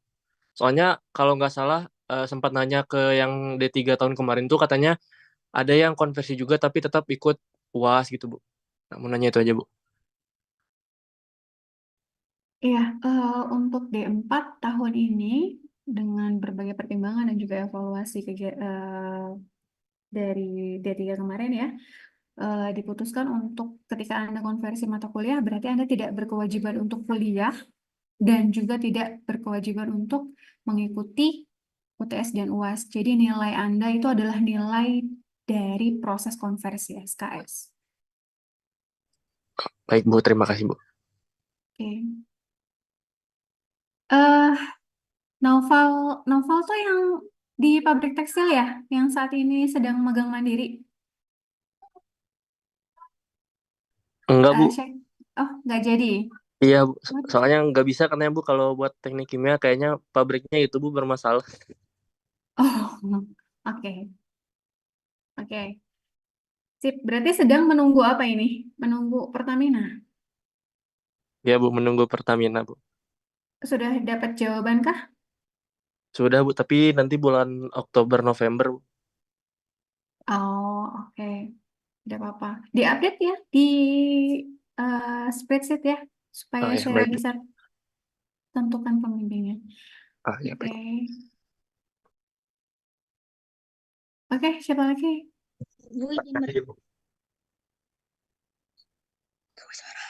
S6: Soalnya kalau nggak salah sempat nanya ke yang D3 tahun kemarin tuh katanya ada yang konversi juga tapi tetap ikut UAS gitu Bu. Nah, mau nanya itu aja Bu.
S1: Iya, untuk D4 tahun ini dengan berbagai pertimbangan dan juga evaluasi dari D3 kemarin ya, diputuskan untuk ketika Anda konversi mata kuliah, berarti Anda tidak berkewajiban untuk kuliah dan juga tidak berkewajiban untuk mengikuti UTS dan UAS. Jadi nilai Anda itu adalah nilai dari proses konversi SKS.
S6: Baik Bu, terima kasih Bu.
S1: Oke. Noval, Noval tuh yang di pabrik tekstil ya, yang saat ini sedang magang mandiri.
S6: Enggak, Bu.
S1: Syek. Oh, nggak jadi.
S6: Iya, Bu.
S1: What?
S6: Soalnya nggak bisa katanya, Bu, kalau buat teknik kimia kayaknya pabriknya itu, Bu, bermasalah.
S1: Oh, oke, oke. Sip, berarti sedang menunggu apa ini? Menunggu Pertamina.
S6: Ya, Bu, menunggu Pertamina, Bu.
S1: Sudah dapat jawaban kah?
S6: Sudah, Bu, tapi nanti bulan Oktober November, Bu.
S1: Oh, oke. Tidak apa-apa. Diupdate ya di spreadsheet ya, supaya
S6: Ah, ya,
S1: saya
S6: baik, Bu.
S1: bisa tentukan pembimbingnya.
S6: Ah, ya,
S1: Oke.
S6: baik.
S1: Oke, siapa lagi?
S2: Bu, izin
S6: Makasih, Bu.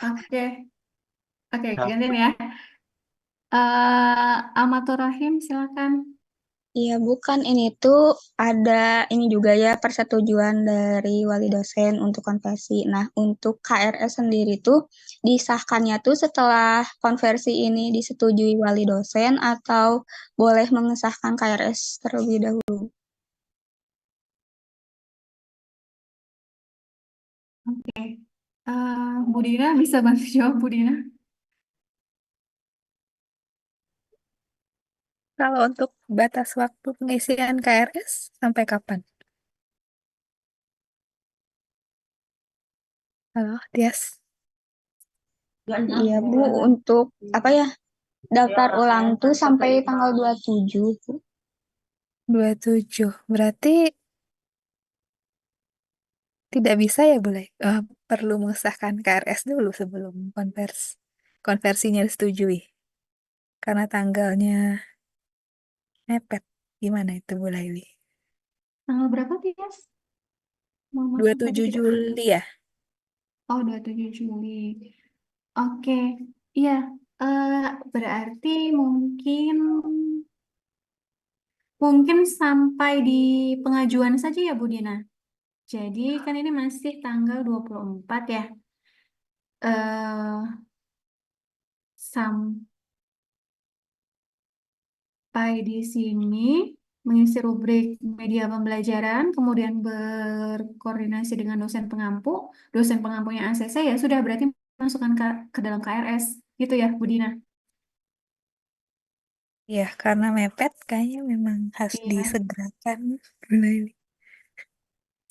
S1: Oke, oke,
S6: Ya.
S1: gantian ya. Amatur Rahim, silakan.
S2: Iya, bukan ini tuh ada ini juga ya persetujuan dari wali dosen untuk konversi. Nah, untuk KRS sendiri tuh disahkannya tuh setelah konversi ini disetujui wali dosen atau boleh mengesahkan KRS terlebih dahulu.
S1: Oke. Bu Dina bisa bantu jawab, Bu Dina?
S7: Kalau untuk batas waktu pengisian KRS sampai kapan? Halo, Tias.
S2: Iya, Bu, untuk apa ya? Daftar ulang tuh sampai tanggal 27, Bu.
S7: 27. Berarti tidak bisa ya, boleh. Perlu mengesahkan KRS dulu sebelum konversinya disetujui. Karena tanggalnya mepet. Gimana itu, Bu Laili?
S1: Tanggal berapa, Tias? Mohon maaf, tadi
S7: 27
S1: tidak.
S7: Juli ya?
S1: Oh, 27 Juli. Oke, iya. eh, Berarti mungkin mungkin sampai di pengajuan saja ya, Bu Dina. Jadi kan ini masih tanggal 24 ya. eh Sampai di sini mengisi rubrik media pembelajaran, kemudian berkoordinasi dengan dosen pengampunya ACC ya sudah berarti masukkan ke dalam KRS gitu ya, Bu Dina.
S7: Ya, karena mepet kayaknya memang harus
S1: Iya,
S7: disegerakan, Bu Laili.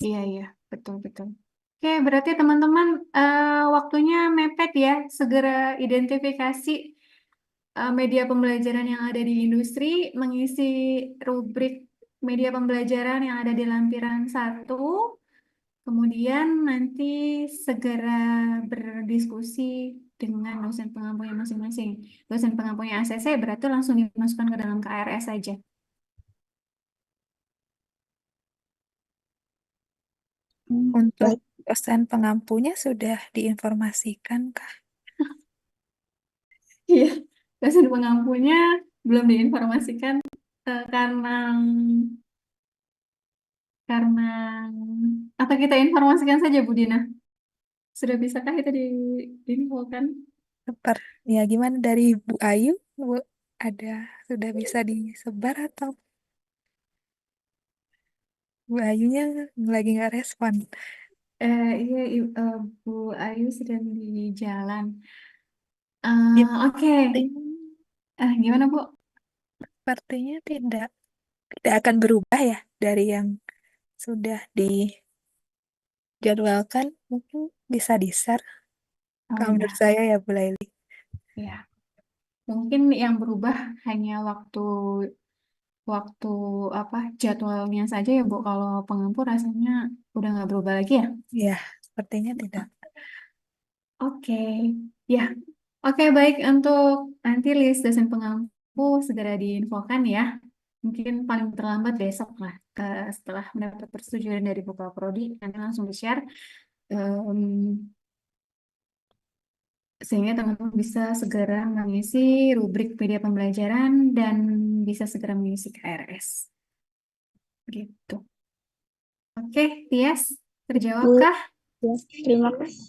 S1: iya, iya, betul, betul. Oke, berarti teman-teman waktunya mepet ya, segera identifikasi media pembelajaran yang ada di industri, mengisi rubrik media pembelajaran yang ada di lampiran 1, kemudian nanti segera berdiskusi dengan dosen pengampunya masing-masing. Dosen pengampunya ACC berarti langsung dimasukkan ke dalam KRS saja.
S7: Untuk
S2: Baik.
S7: dosen pengampunya sudah diinformasikan kah?
S1: Iya, dosen pengampunya belum diinformasikan karena apa kita informasikan saja Bu Dina? Sudah bisakah itu diinfokan?
S7: Ya gimana dari Bu Ayu? Bu, ada sudah bisa disebar atau Bu Ayunya lagi nggak respon?
S1: Iya, Bu Ayu sedang di jalan.
S7: Ya,
S1: Oke.
S7: sepertinya,
S1: Gimana Bu?
S7: sepertinya tidak akan berubah ya dari yang sudah dijadwalkan. Mungkin bisa di-share.
S1: Oh
S7: Kalau menurut
S1: ya,
S7: saya ya Bu Laili.
S1: ya. Mungkin yang berubah hanya waktu waktu apa jadwalnya saja ya Bu. Kalau pengampu rasanya udah nggak berubah lagi ya.
S7: Ya, sepertinya tidak.
S1: Oke, ya. Oke, baik untuk nanti list dosen pengampu segera diinfokan ya. Mungkin paling terlambat besok lah, setelah mendapat persetujuan dari Bapak Prodi, nanti langsung di-share. Em, Sehingga teman-teman bisa segera mengisi rubrik media pembelajaran dan bisa segera mengisi KRS. Gitu. Oke, Tias,
S2: Bu,
S1: terjawabkah?
S2: ya, terima kasih.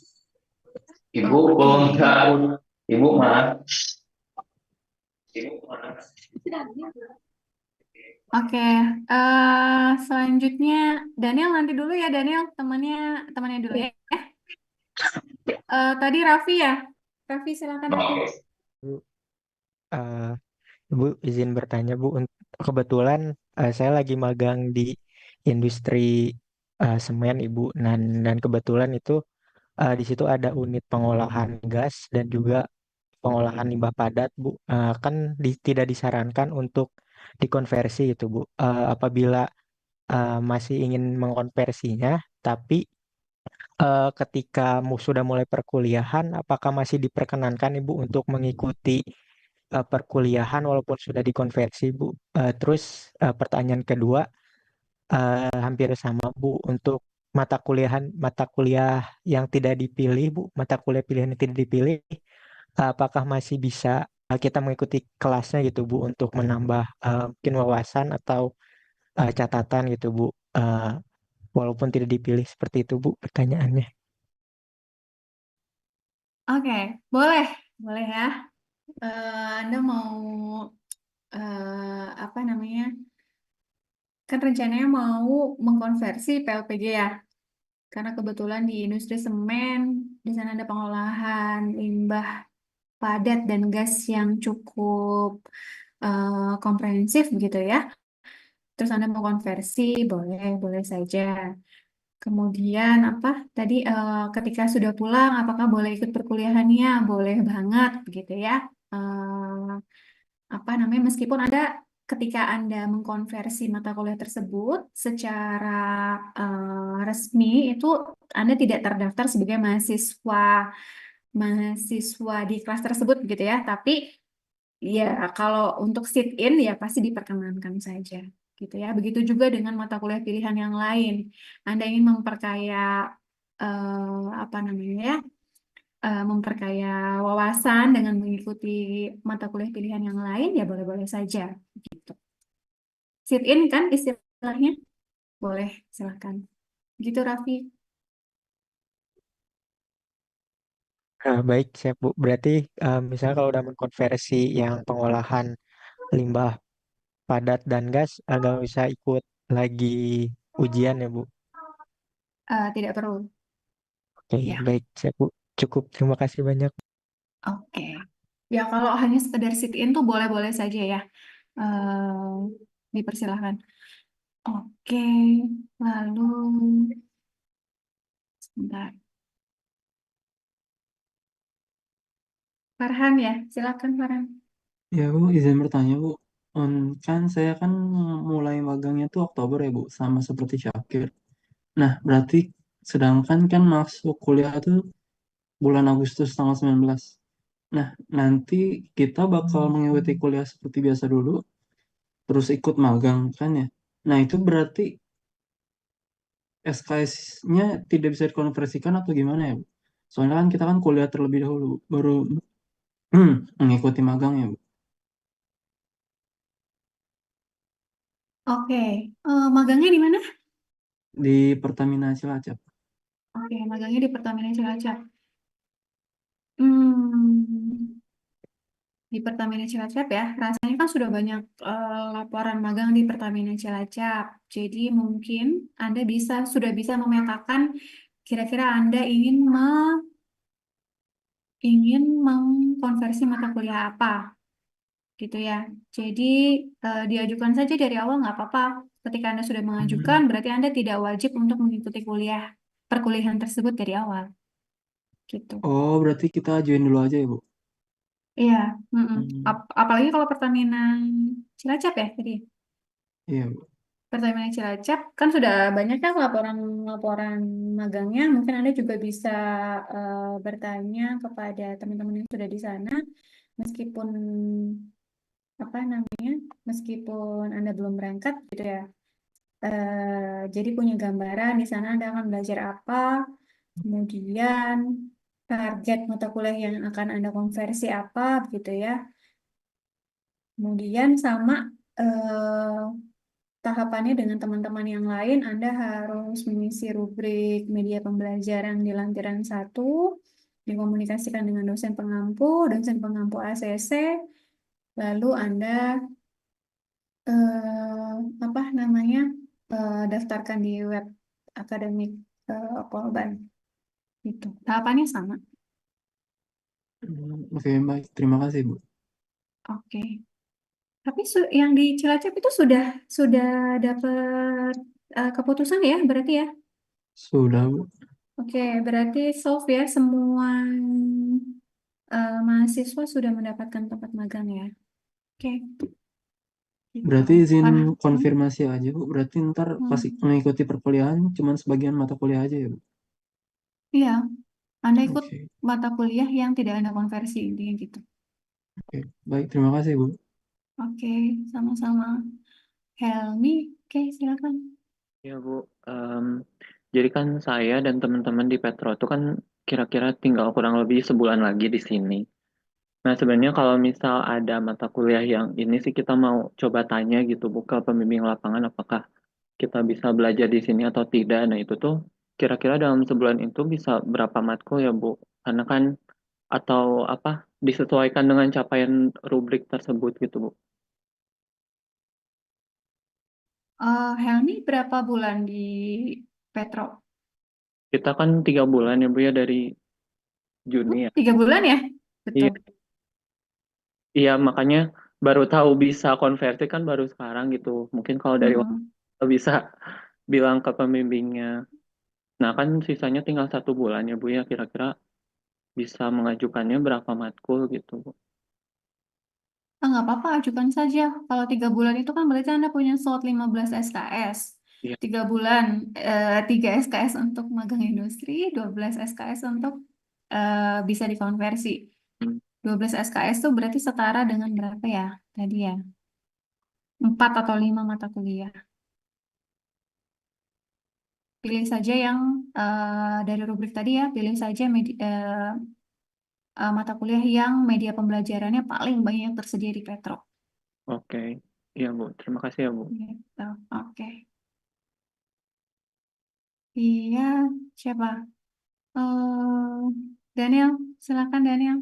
S3: Ibu,
S1: Oke.
S3: belum enggak. Ibu, maaf. Ibu, maaf.
S1: Oke, selanjutnya Daniel nanti dulu ya Daniel, temannya dulu ya. Tadi Raffi ya, Raffi silakan Raffi.
S8: Bu, eh, Bu izin bertanya Bu, kebetulan saya lagi magang di industri semen Ibu, dan kebetulan itu di situ ada unit pengolahan gas dan juga pengolahan limbah padat Bu. Kan tidak disarankan untuk dikonversi itu Bu. Apabila masih ingin mengkonversinya, tapi ketika sudah mulai perkuliahan, apakah masih diperkenankan Ibu untuk mengikuti perkuliahan walaupun sudah dikonversi, Bu? Terus pertanyaan kedua hampir sama, Bu, untuk mata kuliah yang tidak dipilih, Bu, mata kuliah pilihan yang tidak dipilih, apakah masih bisa kita mengikuti kelasnya gitu, Bu, untuk menambah mungkin wawasan atau catatan gitu, Bu, walaupun tidak dipilih seperti itu, Bu, pertanyaannya.
S1: Oke, boleh, boleh ya. Anda mau apa namanya? Kan rencananya mau mengkonversi PLPG ya, karena kebetulan di industri semen di sana ada pengolahan limbah padat dan gas yang cukup komprehensif begitu ya. Terus Anda mau konversi, boleh, boleh saja. Kemudian apa tadi ketika sudah pulang, apakah boleh ikut perkuliahannya? Boleh banget, begitu ya. Apa namanya? Meskipun ada ketika Anda mengkonversi mata kuliah tersebut secara resmi itu Anda tidak terdaftar sebagai mahasiswa di kelas tersebut, gitu ya. Tapi ya, kalau untuk sit in ya pasti diperkenankan saja, gitu ya. Begitu juga dengan mata kuliah pilihan yang lain. Anda ingin memperkaya apa namanya ya, memperkaya wawasan dengan mengikuti mata kuliah pilihan yang lain ya boleh-boleh saja, gitu. Sit in kan istilahnya, boleh silakan. Gitu Raffi.
S8: Baik, siap Bu. Berarti misalnya kalau udah mengkonversi yang pengolahan limbah padat dan gas, agak bisa ikut lagi ujian ya Bu.
S1: Tidak perlu,
S8: Oke,
S1: ya.
S8: baik, siap Bu. Cukup, terima kasih banyak.
S1: Oke. Ya kalau hanya sekedar sit in tuh boleh-boleh saja ya. Eh, Dipersilahkan. Oke, lalu sebentar. Farhan ya, silakan Farhan.
S9: Ya Bu, izin bertanya Bu. Kan saya kan mulai magangnya tuh Oktober ya Bu, sama seperti Syakir. Nah, berarti sedangkan kan masuk kuliah tuh bulan Agustus tanggal 19. Nah, nanti kita bakal mengikuti kuliah seperti biasa dulu, terus ikut magang kan ya. Nah, itu berarti SKS-nya tidak bisa dikonversikan atau gimana ya Bu? Soalnya kan kita kan kuliah terlebih dahulu, baru mengikuti magang ya Bu.
S1: Oke, magangnya di mana?
S9: Di Pertamina Cilacap.
S1: Oke, magangnya di Pertamina Cilacap. Hmm, di Pertamina Cilacap ya, rasanya kan sudah banyak laporan magang di Pertamina Cilacap. Jadi mungkin Anda sudah bisa memetakan kira-kira Anda ingin mengkonversi mata kuliah apa, gitu ya. Jadi diajukan saja dari awal nggak apa-apa. Ketika Anda sudah mengajukan,
S9: Hmm.
S1: berarti Anda tidak wajib untuk mengikuti perkuliahan tersebut dari awal, gitu.
S9: Oh, berarti kita ajuin dulu aja ya Bu.
S1: Iya, mm-mm.
S9: Hmm.
S1: Apalagi kalau Pertamina Cilacap ya tadi.
S9: Iya Bu.
S1: Pertamina Cilacap kan sudah banyak kan laporan magangnya. Mungkin Anda juga bisa bertanya kepada teman-teman yang sudah di sana, meskipun apa namanya, meskipun Anda belum berangkat, gitu ya. Jadi punya gambaran di sana Anda akan belajar apa, kemudian target mata kuliah yang akan Anda konversi apa, gitu ya. Kemudian sama eh, tahapannya dengan teman-teman yang lain, Anda harus mengisi rubrik media pembelajaran di lampiran 1, dikomunikasikan dengan dosen pengampu ACC, lalu Anda apa namanya daftarkan di web akademik Polban itu. Tahapannya sama.
S9: Oke, baik. Terima kasih, Bu.
S1: Oke. Tapi yang di Cilacap itu sudah dapat keputusan ya, berarti ya?
S9: Sudah, Bu.
S1: Oke, berarti solve ya semua mahasiswa sudah mendapatkan tempat magang ya. Oke, gitu.
S9: Berarti izin
S1: Wah,
S9: konfirmasi aja, Bu. Berarti ntar pas
S1: hmm.
S9: mengikuti perkuliahan cuman sebagian mata kuliah aja ya, Bu?
S1: Iya, Anda ikut
S9: Oke.
S1: mata kuliah yang tidak ada konversi intinya gitu.
S9: Oke. Baik, terima kasih, Bu.
S1: Oke, sama-sama. Helmi, oke silakan.
S10: Ya Bu, Em, jadi kan saya dan teman-teman di Petro itu kan kira-kira tinggal kurang lebih sebulan lagi di sini. Nah sebenarnya kalau misal ada mata kuliah yang ini sih kita mau coba tanya gitu Bu ke pembimbing lapangan apakah kita bisa belajar di sini atau tidak. Nah itu tuh kira-kira dalam sebulan itu bisa berapa matkul ya Bu? Karena kan atau apa disesuaikan dengan capaian rubrik tersebut gitu Bu.
S1: Helmi berapa bulan di Petro?
S10: Kita kan 3 bulan ya Bu ya dari Juni ya.
S1: 3 bulan ya?
S10: Iya.
S1: Betul.
S10: Iya, makanya baru tahu bisa konversi kan baru sekarang gitu. Mungkin kalau dari
S1: Mm-mm.
S10: waktu bisa bilang ke pembimbingnya. Nah, kan sisanya tinggal 1 bulan ya, Bu ya. Kira-kira bisa mengajukannya berapa matkul gitu, Bu.
S1: Nggak apa-apa, ajukan saja. Kalau 3 bulan itu kan berarti Anda punya slot 15 SKS.
S10: Iya.
S1: 3 bulan, 3 SKS untuk magang industri, 12 SKS untuk bisa dikonversi.
S10: Hmm,
S1: 12 SKS itu berarti setara dengan berapa ya? Tadi ya, 4 atau 5 mata kuliah. Pilih saja yang dari rubrik tadi ya, pilih saja mata kuliah yang media pembelajarannya paling banyak tersedia di Petro.
S10: Oke. Iya, Bu. Terima kasih ya, Bu.
S1: Gitu. Oke. Iya, siapa? Daniel, silakan Daniel.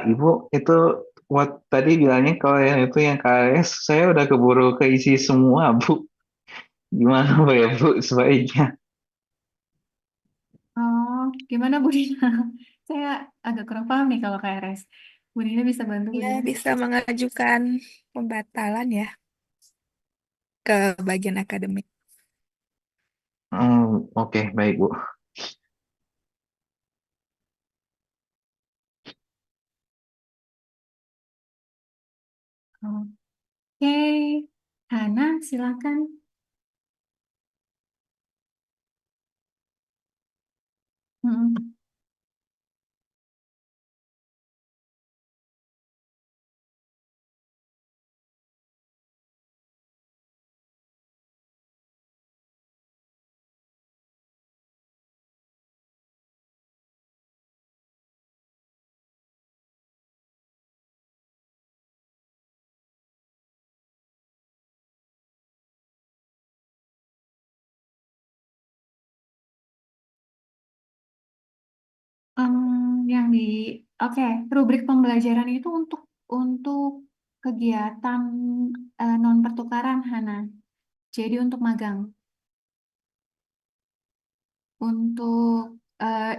S3: Ibu itu tadi bilangnya kalau yang itu yang KRS saya udah keburu keisi semua Bu. Gimana Bu ya Bu sebaiknya?
S1: Oh, gimana Bu Dina? Saya agak kurang paham nih kalau KRS. Bu Dina bisa bantu Bu
S7: Ya,
S1: Dina?
S7: bisa mengajukan pembatalan ya ke bagian akademik.
S3: Oke, baik Bu.
S1: Oke, Hana, silakan. Mm-mm. Yang di, oke, rubrik pembelajaran itu untuk kegiatan non pertukaran, Hana. Jadi untuk magang. Untuk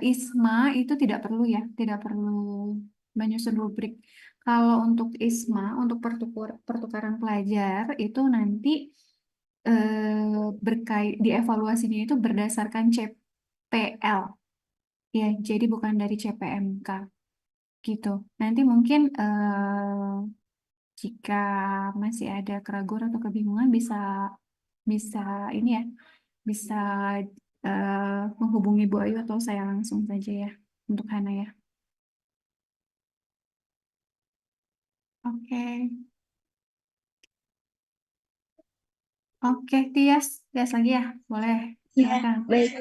S1: ISMA itu tidak perlu ya, tidak perlu menyusun rubrik. Kalau untuk ISMA, untuk pertukaran pelajar itu nanti dievaluasinya itu berdasarkan CPL, ya. Jadi bukan dari CPMK gitu. Nanti mungkin jika masih ada keraguan atau kebingungan bisa bisa ini ya, bisa menghubungi Bu Ayu atau saya langsung saja ya untuk Hana ya. Oke, oke, Tias, Tias lagi ya, boleh,
S2: Ya,
S1: silakan.
S2: baik.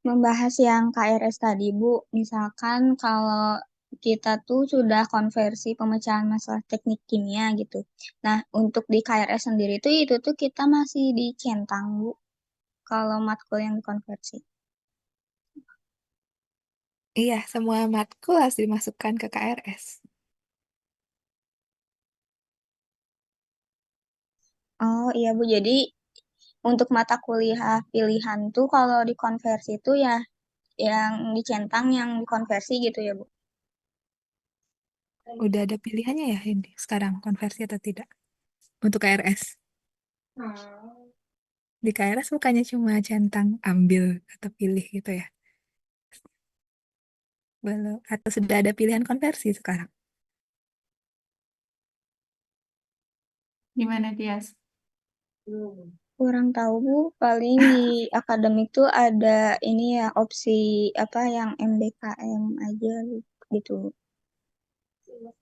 S2: Membahas yang KRS tadi, Bu. Misalkan kalau kita tuh sudah konversi pemecahan masalah teknik kimia gitu. Nah, untuk di KRS sendiri tuh itu tuh kita masih dicentang, Bu. Kalau matkul yang dikonversi.
S7: Iya, semua matkul harus dimasukkan ke KRS.
S2: Oh iya Bu, jadi untuk mata kuliah pilihan tuh kalau dikonversi itu ya yang dicentang yang dikonversi gitu ya Bu.
S7: Udah ada pilihannya ya ini sekarang konversi atau tidak untuk KRS. Di KRS bukannya cuma centang ambil atau pilih gitu ya. Belum atau sudah ada pilihan konversi sekarang.
S1: Gimana, Tias?
S2: Kurang tahu Bu, paling di akademik tuh ada ini ya opsi apa yang MBKM aja gitu.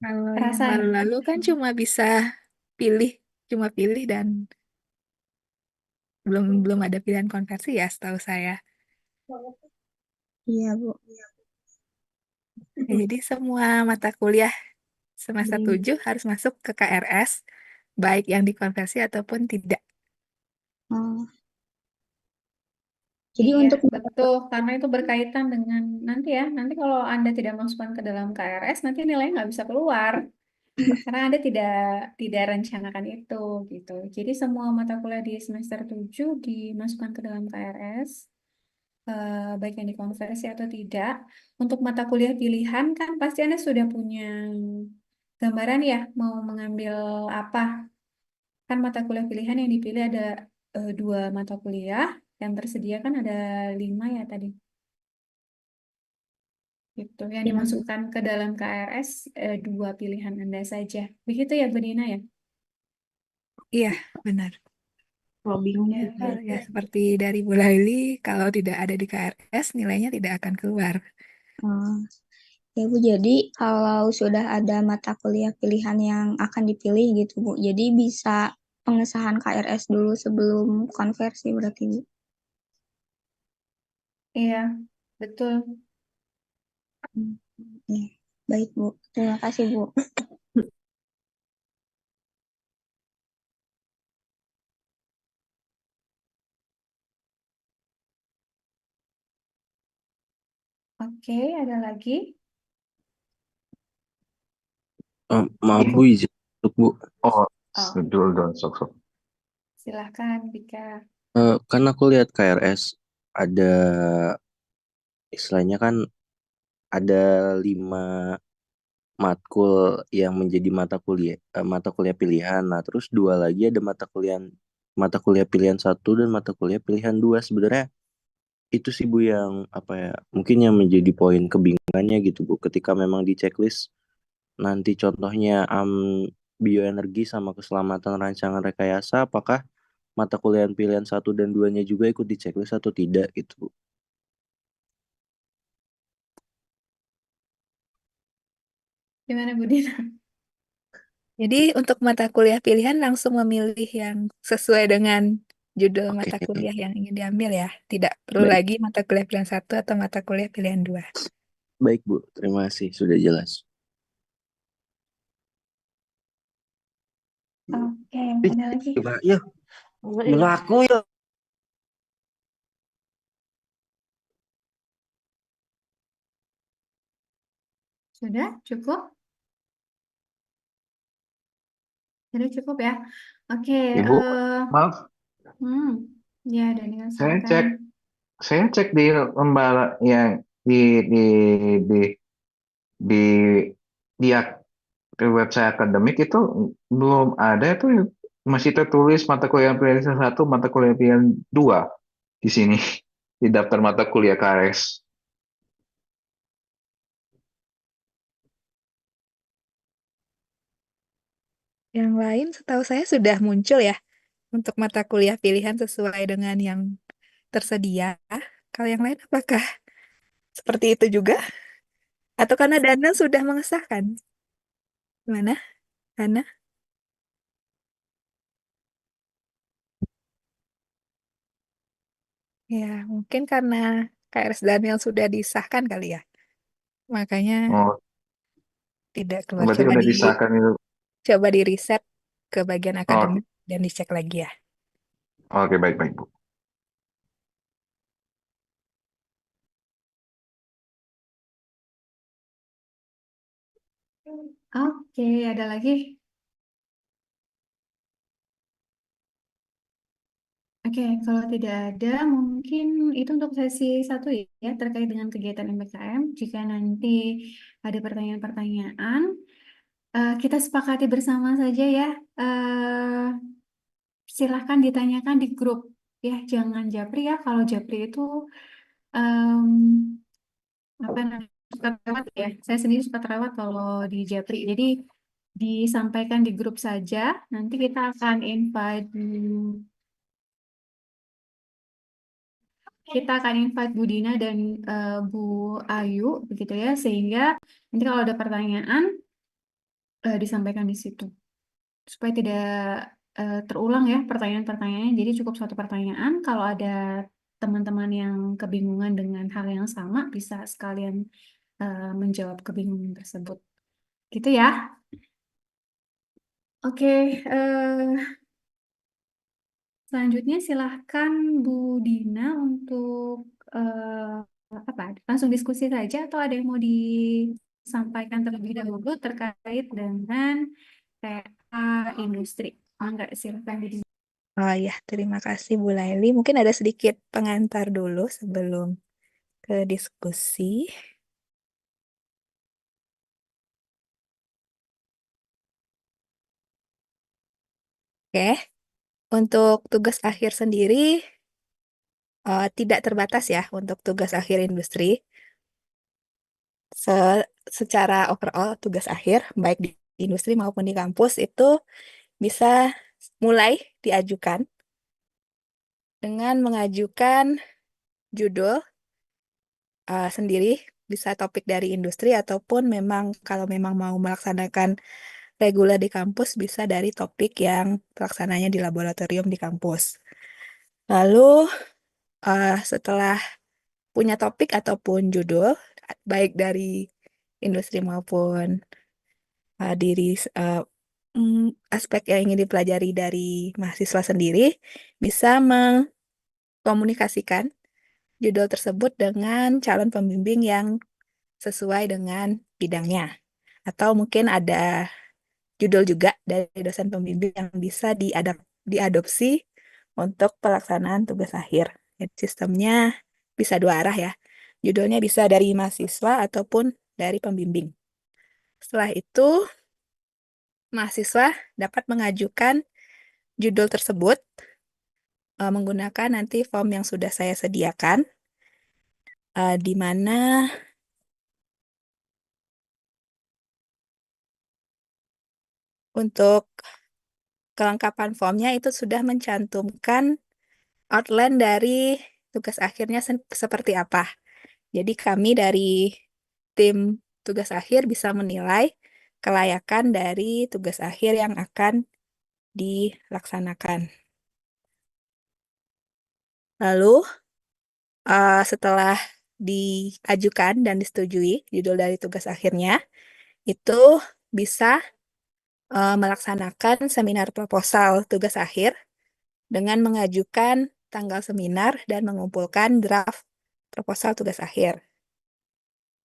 S7: Kalau yang
S1: Perasaan.
S7: lalu-lalu kan cuma bisa pilih, cuma pilih dan belum belum ada pilihan konversi ya setahu saya.
S2: Iya Bu.
S7: Ya, jadi semua mata kuliah semester 7 harus masuk ke KRS, baik yang dikonversi ataupun tidak.
S2: Oh, jadi
S1: Iya,
S2: untuk
S1: betul. Karena itu berkaitan dengan nanti ya. Nanti kalau Anda tidak masukkan ke dalam KRS, nanti nilainya nggak bisa keluar. Karena Anda tidak rencanakan itu gitu. Jadi semua mata kuliah di semester 7 dimasukkan ke dalam KRS, baik yang dikonversi atau tidak. Untuk mata kuliah pilihan kan pasti Anda sudah punya gambaran ya mau mengambil apa. Kan mata kuliah pilihan yang dipilih ada dua mata kuliah, yang tersedia kan ada 5 ya tadi. Gitu. Yang
S2: ya,
S1: dimasukkan ke dalam KRS dua pilihan Anda saja. Begitu ya, Bedina ya?
S7: Iya, benar.
S5: Kalau bingung
S7: Ya,
S5: gitu.
S7: ya seperti dari Bu Laili, kalau tidak ada di KRS, nilainya tidak akan keluar.
S2: oh, ya Bu, jadi kalau sudah ada mata kuliah pilihan yang akan dipilih gitu Bu, jadi bisa pengesahan KRS dulu sebelum konversi berarti Bu.
S1: Iya, betul.
S2: Hmm, ya, baik Bu. Terima kasih Bu.
S1: Oke, ada lagi?
S6: Maaf
S3: Ibu.
S6: Bu, izin untuk Bu.
S3: Oh,
S1: Oh,
S3: dulu dong, sok-sok.
S1: silahkan, Bika.
S6: Kan aku lihat KRS ada istilahnya kan ada 5 matkul yang menjadi mata kuliah pilihan. Nah, terus 2 lagi ada mata kuliah pilihan 1 dan mata kuliah pilihan 2. Sebenarnya itu sih Bu yang apa ya, mungkin yang menjadi poin kebingungannya gitu Bu. Ketika memang di checklist nanti contohnya bioenergi sama keselamatan rancangan rekayasa, apakah mata kuliah pilihan 1 dan 2-nya juga ikut di checklist atau tidak gitu Bu.
S1: Gimana, Budina?
S7: Jadi untuk mata kuliah pilihan langsung memilih yang sesuai dengan judul
S6: Oke,
S7: mata kuliah yang ingin diambil ya. Tidak perlu
S6: baik,
S7: lagi mata kuliah pilihan 1 atau mata kuliah pilihan 2.
S6: baik Bu. Terima kasih sudah jelas.
S1: Oke, ada lagi?
S6: Iya, berlaku ya.
S1: Sudah cukup? Sudah cukup ya? Oke,
S3: Ibu, maaf,
S1: hmm, ya, Daniel,
S3: saya
S1: silakan.
S3: cek saya cek di lembaga yang di di di di, ak- di website akademik itu belum ada tuh, masih tertulis mata kuliah pilihan 1, mata kuliah pilihan 2 di sini di daftar mata kuliah KRS.
S7: Yang lain setahu saya sudah muncul ya untuk mata kuliah pilihan sesuai dengan yang tersedia. Kalau yang lain apakah seperti itu juga? Atau karena Dana sudah mengesahkan? Gimana, Dana? Ya, mungkin karena KRS Daniel sudah disahkan kali ya. Makanya
S3: Oh,
S7: tidak keluar.
S3: berarti udah disahkan itu.
S7: Coba di riset ke bagian
S3: Oh,
S7: akademik dan dicek lagi ya.
S3: oke, baik baik Bu.
S1: Oke, ada lagi? Oke, kalau tidak ada, mungkin itu untuk sesi satu ya, terkait dengan kegiatan MBKM. Jika nanti ada pertanyaan-pertanyaan, kita sepakati bersama saja ya. Silahkan ditanyakan di grup ya, jangan japri ya. Kalau japri itu em, apa namanya, suka terawat ya. Saya sendiri suka terawat kalau di japri. Jadi disampaikan di grup saja. Nanti kita akan invite Bu Dina dan Bu Ayu begitu ya, sehingga nanti kalau ada pertanyaan disampaikan di situ supaya tidak terulang ya pertanyaan-pertanyaannya. Jadi cukup satu pertanyaan. Kalau ada teman-teman yang kebingungan dengan hal yang sama, bisa sekalian menjawab kebingungan tersebut. Gitu ya. Oke, selanjutnya silahkan Bu Dina untuk apa? Langsung diskusi saja atau ada yang mau disampaikan terlebih dahulu terkait dengan TA industri? Oh, enggak, silahkan Bu Dina.
S7: Oh ya, terima kasih Bu Laili. Mungkin ada sedikit pengantar dulu sebelum ke diskusi. Oke, untuk tugas akhir sendiri tidak terbatas ya untuk tugas akhir industri. Secara overall tugas akhir, baik di industri maupun di kampus itu bisa mulai diajukan dengan mengajukan judul sendiri, bisa topik dari industri ataupun memang kalau memang mau melaksanakan reguler di kampus bisa dari topik yang pelaksananya di laboratorium di kampus. Lalu setelah punya topik ataupun judul, baik dari industri maupun diri aspek yang ingin dipelajari dari mahasiswa sendiri, bisa mengkomunikasikan judul tersebut dengan calon pembimbing yang sesuai dengan bidangnya. Atau mungkin ada judul juga dari dosen pembimbing yang bisa diadopsi untuk pelaksanaan tugas akhir. Jadi sistemnya bisa dua arah ya. Judulnya bisa dari mahasiswa ataupun dari pembimbing. Setelah itu, mahasiswa dapat mengajukan judul tersebut menggunakan nanti form yang sudah saya sediakan, di mana untuk kelengkapan formnya itu sudah mencantumkan outline dari tugas akhirnya seperti apa. Jadi kami dari tim tugas akhir bisa menilai kelayakan dari tugas akhir yang akan dilaksanakan. Lalu setelah diajukan dan disetujui judul dari tugas akhirnya, itu bisa melaksanakan seminar proposal tugas akhir dengan mengajukan tanggal seminar dan mengumpulkan draft proposal tugas akhir.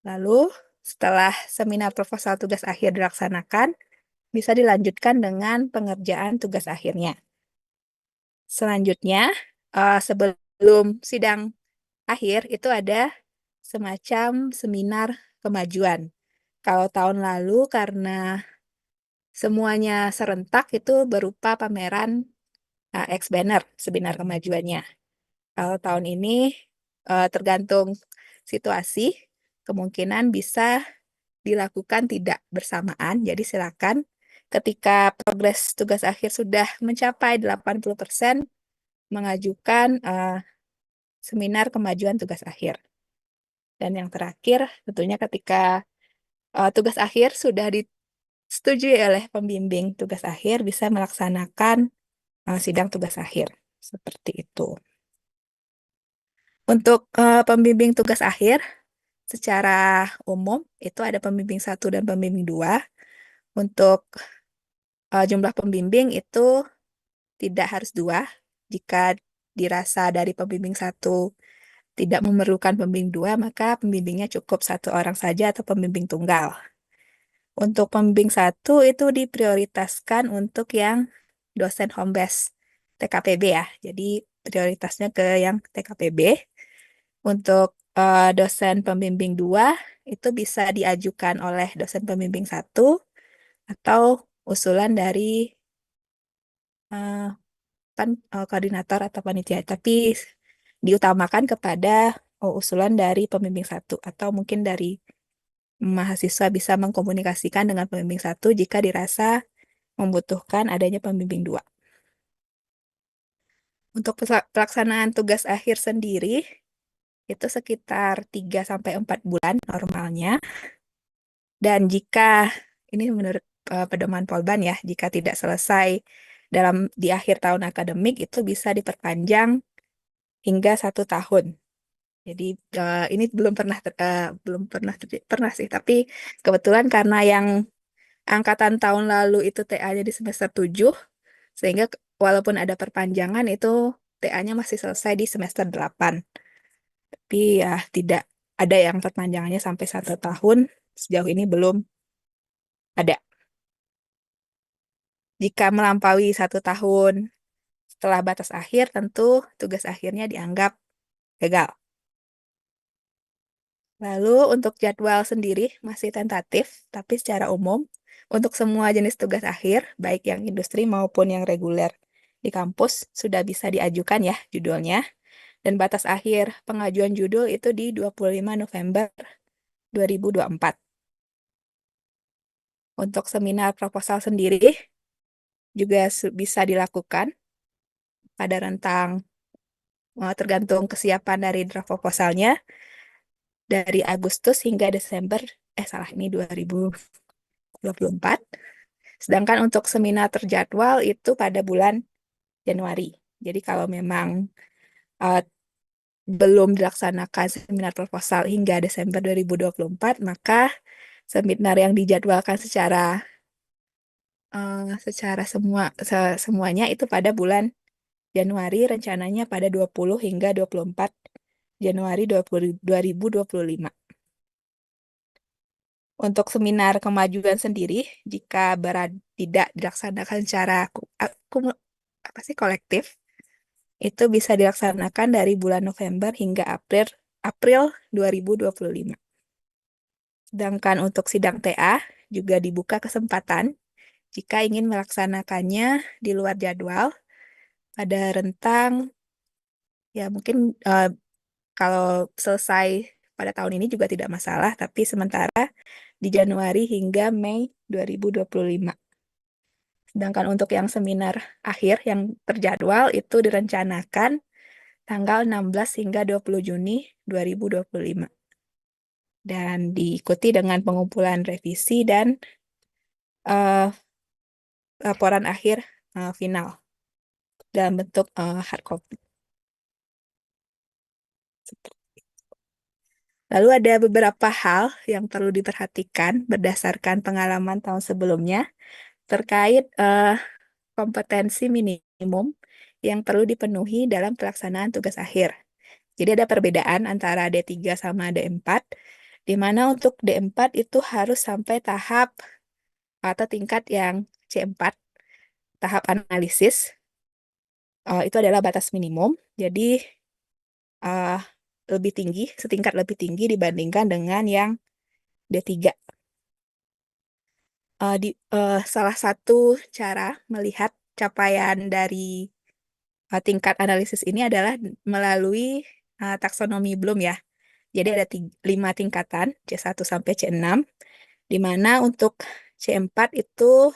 S7: Lalu, setelah seminar proposal tugas akhir dilaksanakan, bisa dilanjutkan dengan pengerjaan tugas akhirnya. Selanjutnya, sebelum sidang akhir, itu ada semacam seminar kemajuan. Kalau tahun lalu, karena semuanya serentak, itu berupa pameran X-Banner, seminar kemajuannya. Kalau tahun ini, tergantung situasi, kemungkinan bisa dilakukan tidak bersamaan. Jadi silakan ketika progres tugas akhir sudah mencapai 80%, mengajukan seminar kemajuan tugas akhir. Dan yang terakhir, tentunya ketika tugas akhir sudah disetujui oleh pembimbing tugas akhir, bisa melaksanakan sidang tugas akhir. Seperti itu. Untuk pembimbing tugas akhir, secara umum itu ada pembimbing 1 dan pembimbing 2. Untuk jumlah pembimbing itu tidak harus 2. Jika dirasa dari pembimbing 1 tidak memerlukan pembimbing 2, maka pembimbingnya cukup 1 orang saja atau pembimbing tunggal. Untuk pembimbing 1 itu diprioritaskan untuk yang dosen home base TKPB ya. Jadi prioritasnya ke yang TKPB. Untuk dosen pembimbing 2 itu bisa diajukan oleh dosen pembimbing 1 atau usulan dari koordinator atau panitia. Tapi diutamakan kepada usulan dari pembimbing 1 atau mungkin dari mahasiswa bisa mengkomunikasikan dengan pembimbing 1 jika dirasa membutuhkan adanya pembimbing 2. Untuk pelaksanaan tugas akhir sendiri, itu sekitar 3-4 bulan normalnya. Dan jika, ini menurut pedoman Polban ya, jika tidak selesai di akhir tahun akademik, itu bisa diperpanjang hingga 1 tahun. Jadi ini belum pernah sih, tapi kebetulan karena yang angkatan tahun lalu itu TA-nya di semester 7, sehingga walaupun ada perpanjangan itu TA-nya masih selesai di semester 8. Tapi ya tidak ada yang perpanjangannya sampai 1 tahun. Sejauh ini belum ada. Jika melampaui 1 tahun setelah batas akhir, tentu tugas akhirnya dianggap gagal. Lalu untuk jadwal sendiri masih tentatif, tapi secara umum untuk semua jenis tugas akhir, baik yang industri maupun yang reguler di kampus, sudah bisa diajukan ya judulnya. Dan batas akhir pengajuan judul itu di 25 November 2024. Untuk seminar proposal sendiri juga bisa dilakukan pada rentang tergantung kesiapan dari draft proposalnya dari Agustus hingga Desember, ini 2024. Sedangkan untuk seminar terjadwal itu pada bulan Januari. Jadi kalau memang belum dilaksanakan seminar proposal hingga Desember 2024, maka seminar yang dijadwalkan secara semuanya itu pada bulan Januari, rencananya pada 20 hingga 24 Januari 2025. Untuk seminar kemajuan sendiri, jika tidak dilaksanakan secara kolektif, itu bisa dilaksanakan dari bulan November hingga April 2025. Sedangkan untuk sidang TA juga dibuka kesempatan jika ingin melaksanakannya di luar jadwal pada rentang ya mungkin kalau selesai pada tahun ini juga tidak masalah, tapi sementara di Januari hingga Mei 2025. Sedangkan untuk yang seminar akhir yang terjadwal itu direncanakan tanggal 16 hingga 20 Juni 2025. Dan diikuti dengan pengumpulan revisi dan laporan akhir final dalam bentuk hard copy. Lalu ada beberapa hal yang perlu diperhatikan berdasarkan pengalaman tahun sebelumnya terkait kompetensi minimum yang perlu dipenuhi dalam pelaksanaan tugas akhir. Jadi ada perbedaan antara D3 sama D4, di mana untuk D4 itu harus sampai tahap atau tingkat yang C4, tahap analisis. Itu adalah batas minimum, jadi lebih tinggi, setingkat lebih tinggi dibandingkan dengan yang D3. Salah satu cara melihat capaian dari tingkat analisis ini adalah melalui taksonomi Bloom ya. Jadi ada 5 tingkatan, C1 sampai C6, di mana untuk C4 itu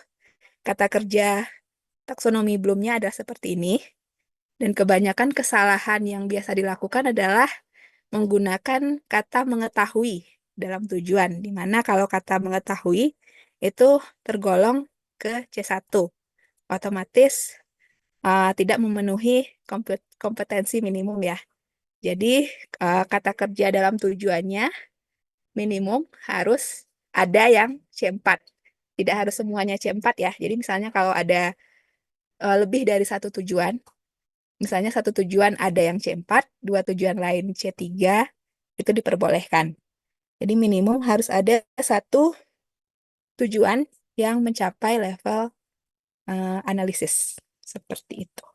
S7: kata kerja taksonomi Bloom-nya adalah seperti ini. Dan kebanyakan kesalahan yang biasa dilakukan adalah menggunakan kata mengetahui dalam tujuan, di mana kalau kata mengetahui itu tergolong ke C1. Otomatis tidak memenuhi kompetensi minimum ya. Jadi kata kerja dalam tujuannya minimum harus ada yang C4. Tidak harus semuanya C4 ya. Jadi misalnya kalau ada lebih dari satu tujuan, misalnya satu tujuan ada yang C4, 2 tujuan lain C3, itu diperbolehkan. Jadi minimum harus ada satu tujuan yang mencapai level analisis. Seperti itu.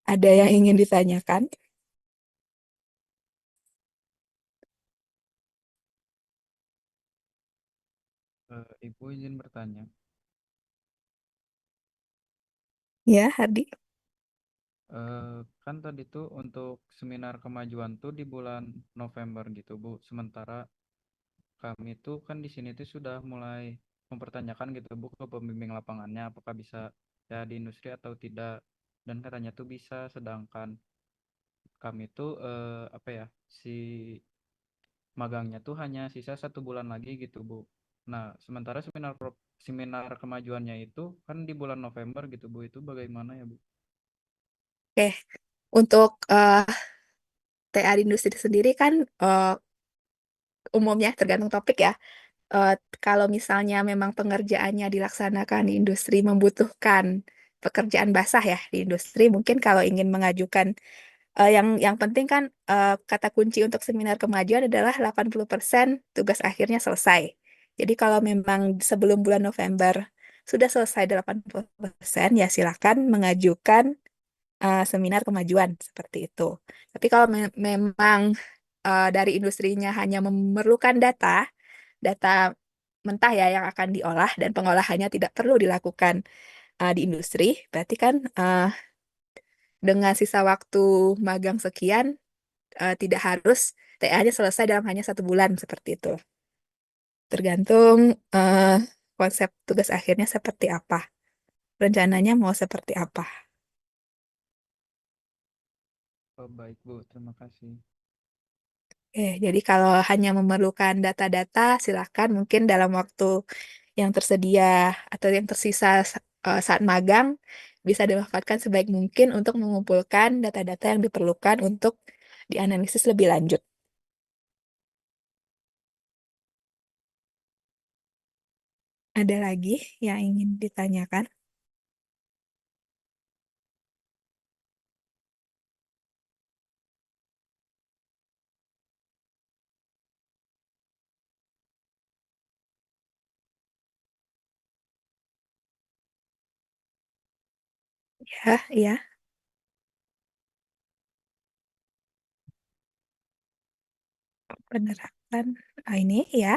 S7: Ada yang ingin ditanyakan?
S4: Ibu izin bertanya.
S7: Ya, Hardi.
S4: Kan tadi tuh untuk seminar kemajuan tuh di bulan November gitu, Bu. Sementara kami tuh kan di sini tuh sudah mulai mempertanyakan gitu, Bu, ke pembimbing lapangannya apakah bisa ya di industri atau tidak. Dan katanya tuh bisa, sedangkan kami tuh apa ya, si magangnya tuh hanya sisa 1 bulan lagi gitu, Bu. Nah, sementara seminar kemajuannya itu kan di bulan November gitu, Bu. Itu bagaimana ya, Bu?
S7: Oke, untuk TA di industri sendiri kan umumnya tergantung topik ya. Eh, Kalau misalnya memang pengerjaannya dilaksanakan di industri membutuhkan pekerjaan basah ya di industri, mungkin kalau ingin mengajukan yang penting kan kata kunci untuk seminar kemajuan adalah 80% tugas akhirnya selesai. Jadi kalau memang sebelum bulan November sudah selesai 80%, ya silakan mengajukan seminar kemajuan seperti itu. Tapi kalau memang dari industrinya hanya memerlukan data mentah ya yang akan diolah dan pengolahannya tidak perlu dilakukan di industri, berarti kan dengan sisa waktu magang sekian tidak harus TA-nya selesai dalam hanya 1 bulan seperti itu. Tergantung konsep tugas akhirnya seperti apa, rencananya mau seperti apa.
S4: Oh, baik, Bu. Terima kasih.
S7: Jadi kalau hanya memerlukan data-data, silakan mungkin dalam waktu yang tersedia atau yang tersisa saat magang bisa dimanfaatkan sebaik mungkin untuk mengumpulkan data-data yang diperlukan untuk dianalisis lebih lanjut. Ada lagi yang ingin ditanyakan? Ya, ya, penerapan ini ya.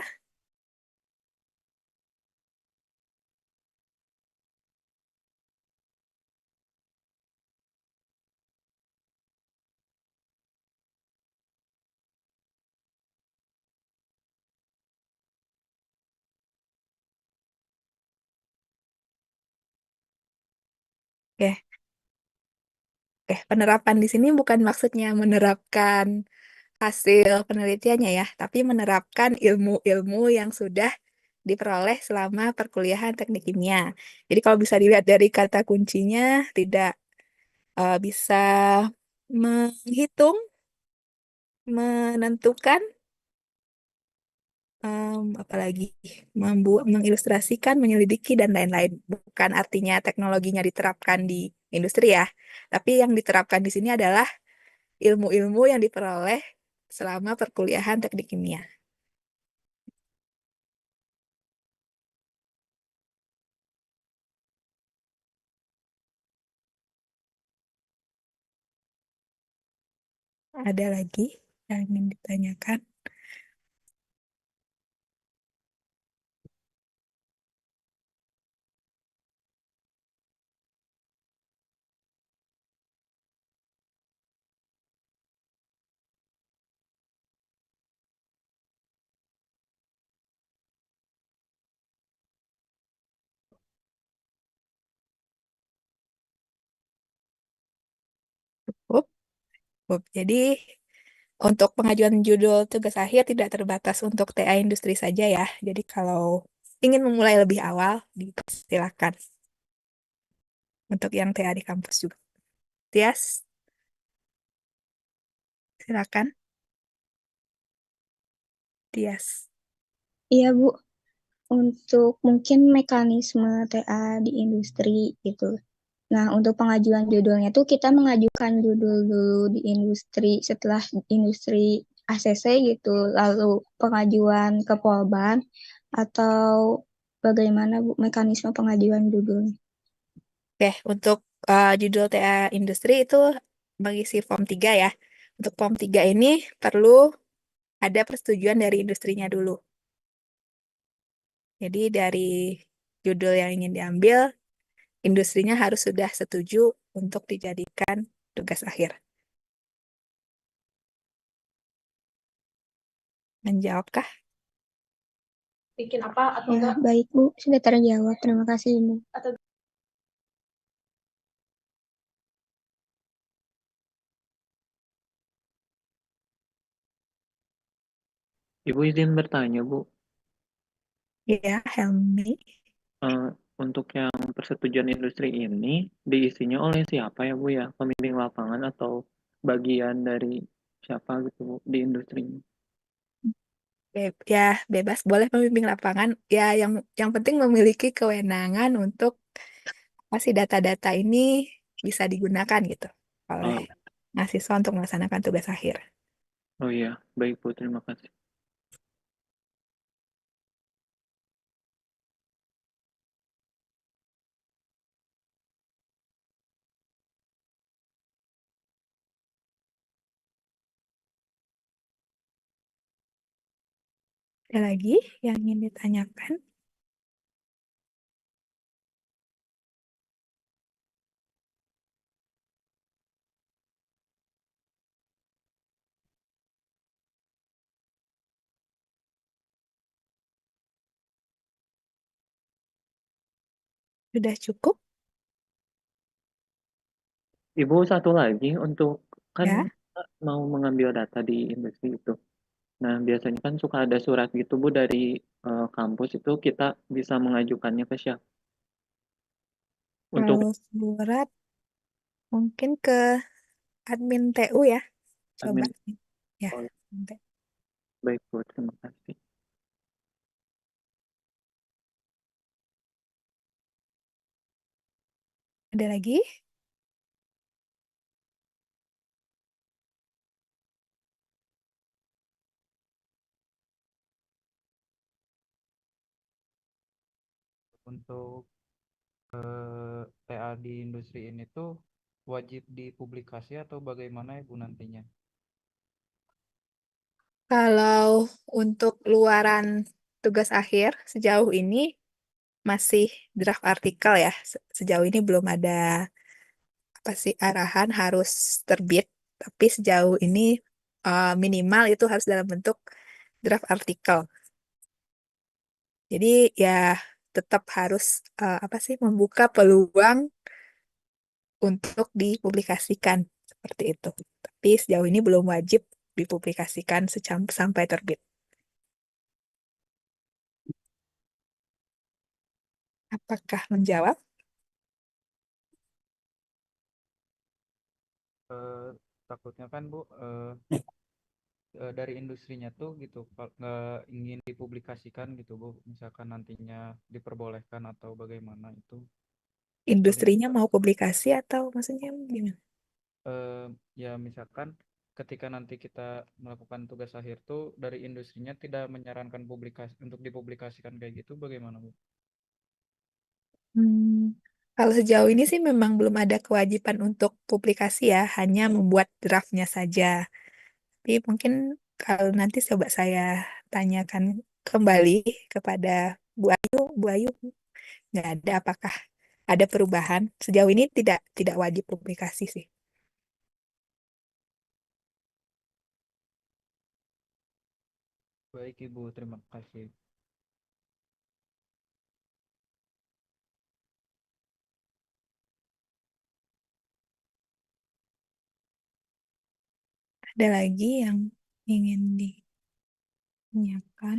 S7: Oke, oke. Penerapan di sini bukan maksudnya menerapkan hasil penelitiannya ya, tapi menerapkan ilmu-ilmu yang sudah diperoleh selama perkuliahan teknik kimia. Jadi kalau bisa dilihat dari kata kuncinya, tidak bisa menghitung, menentukan, apalagi membuat, mengilustrasikan, menyelidiki dan lain-lain. Bukan artinya teknologinya diterapkan di industri ya, tapi yang diterapkan di sini adalah ilmu-ilmu yang diperoleh selama perkuliahan teknik kimia. Ada lagi yang ingin ditanyakan? Cukup. Cukup. Jadi untuk pengajuan judul tugas akhir tidak terbatas untuk TA industri saja ya. Jadi kalau ingin memulai lebih awal, silakan. Untuk yang TA di kampus juga. Tias, silakan. Tias.
S2: Iya, Bu. Untuk mungkin mekanisme TA di industri gitu. Nah, untuk pengajuan judulnya tuh kita mengajukan judul dulu di industri, setelah industri ACC gitu, lalu pengajuan ke Polban, Atau bagaimana Bu mekanisme pengajuan judulnya?
S7: Oke, untuk judul TA industri itu mengisi form 3 ya. Untuk form 3 ini perlu ada persetujuan dari industrinya dulu. Jadi dari judul yang ingin diambil, industrinya harus sudah setuju untuk dijadikan tugas akhir. Menjawabkah?
S5: Bikin apa atau
S2: Ya,
S5: enggak?
S2: baik Bu, sudah terjawab. Terima kasih Bu.
S5: Atau
S10: Ibu izin bertanya, Bu.
S7: Ya, Helmi.
S10: Eh, untuk yang persetujuan industri ini diisinya oleh siapa ya, Bu ya? Pembimbing lapangan atau bagian dari siapa gitu, Bu, di industri ini?
S7: Ya, bebas boleh pembimbing lapangan. Ya, yang penting memiliki kewenangan untuk pasti data-data ini bisa digunakan gitu oleh
S10: Oh,
S7: mahasiswa untuk melaksanakan tugas akhir.
S10: oh iya, baik Bu, terima kasih.
S7: Ada lagi yang ingin ditanyakan? Sudah cukup
S10: Ibu satu lagi untuk kan
S7: ya?
S10: kita mau mengambil data di industri itu. Nah, biasanya kan suka ada surat gitu Bu dari kampus itu kita bisa mengajukannya ke siapa? Untuk
S7: Kalau surat mungkin ke admin TU ya. Coba.
S10: admin.
S7: Ya.
S10: Oh,
S7: Nanti.
S10: baik Bu, terima kasih.
S7: Ada lagi?
S4: Untuk TA di industri ini tuh wajib dipublikasi atau bagaimana ya Bu nantinya?
S7: Kalau untuk luaran tugas akhir sejauh ini masih draft artikel ya. Sejauh ini belum ada apa sih arahan harus terbit, tapi sejauh ini minimal itu harus dalam bentuk draft artikel. Jadi ya tetap harus apa sih membuka peluang untuk dipublikasikan seperti itu. Tapi sejauh ini belum wajib dipublikasikan sampai terbit. Apakah menjawab?
S4: Eh, Takutnya kan Bu dari industrinya tuh gitu nggak ingin dipublikasikan gitu Bu, misalkan nantinya diperbolehkan atau bagaimana itu sulit.
S7: Industrinya mau publikasi atau maksudnya gimana?
S4: eh, ya misalkan ketika nanti kita melakukan tugas akhir tuh dari industrinya tidak menyarankan publikasi untuk dipublikasikan kayak gitu bagaimana Bu?
S7: Hmm, Kalau sejauh ini sih memang belum ada kewajiban untuk publikasi ya, hanya membuat draftnya saja. Tapi mungkin kalau nanti coba saya tanyakan kembali kepada Bu Ayu, nggak ada apakah ada perubahan? Sejauh ini tidak wajib publikasi sih.
S4: Baik Ibu, terima kasih.
S7: Ada lagi yang ingin ditanyakan?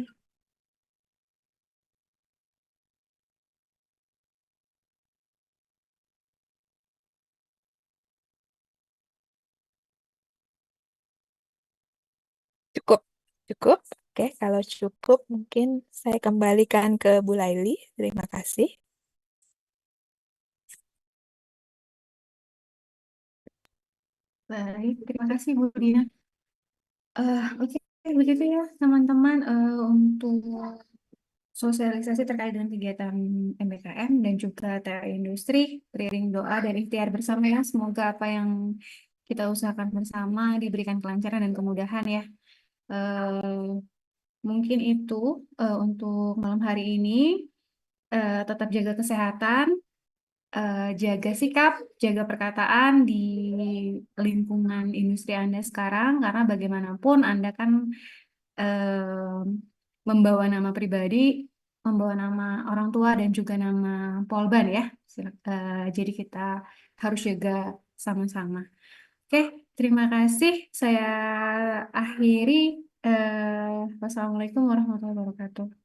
S7: Cukup, cukup. Oke, kalau cukup mungkin saya kembalikan ke Bu Laili. Terima kasih.
S1: Baik, terima kasih Bu Dina. Oke, begitu ya teman-teman untuk sosialisasi terkait dengan kegiatan MBKM dan juga TAI Industri, beriring doa dan ikhtiar bersama ya. Semoga apa yang kita usahakan bersama diberikan kelancaran dan kemudahan ya. Eh, Mungkin itu untuk malam hari ini. Tetap jaga kesehatan, jaga sikap, jaga perkataan di lingkungan industri Anda sekarang, karena bagaimanapun Anda kan eh, membawa nama pribadi, membawa nama orang tua dan juga nama Polban ya. Jadi kita harus jaga sama-sama. Oke, terima kasih. Saya akhiri. Wassalamualaikum warahmatullahi wabarakatuh.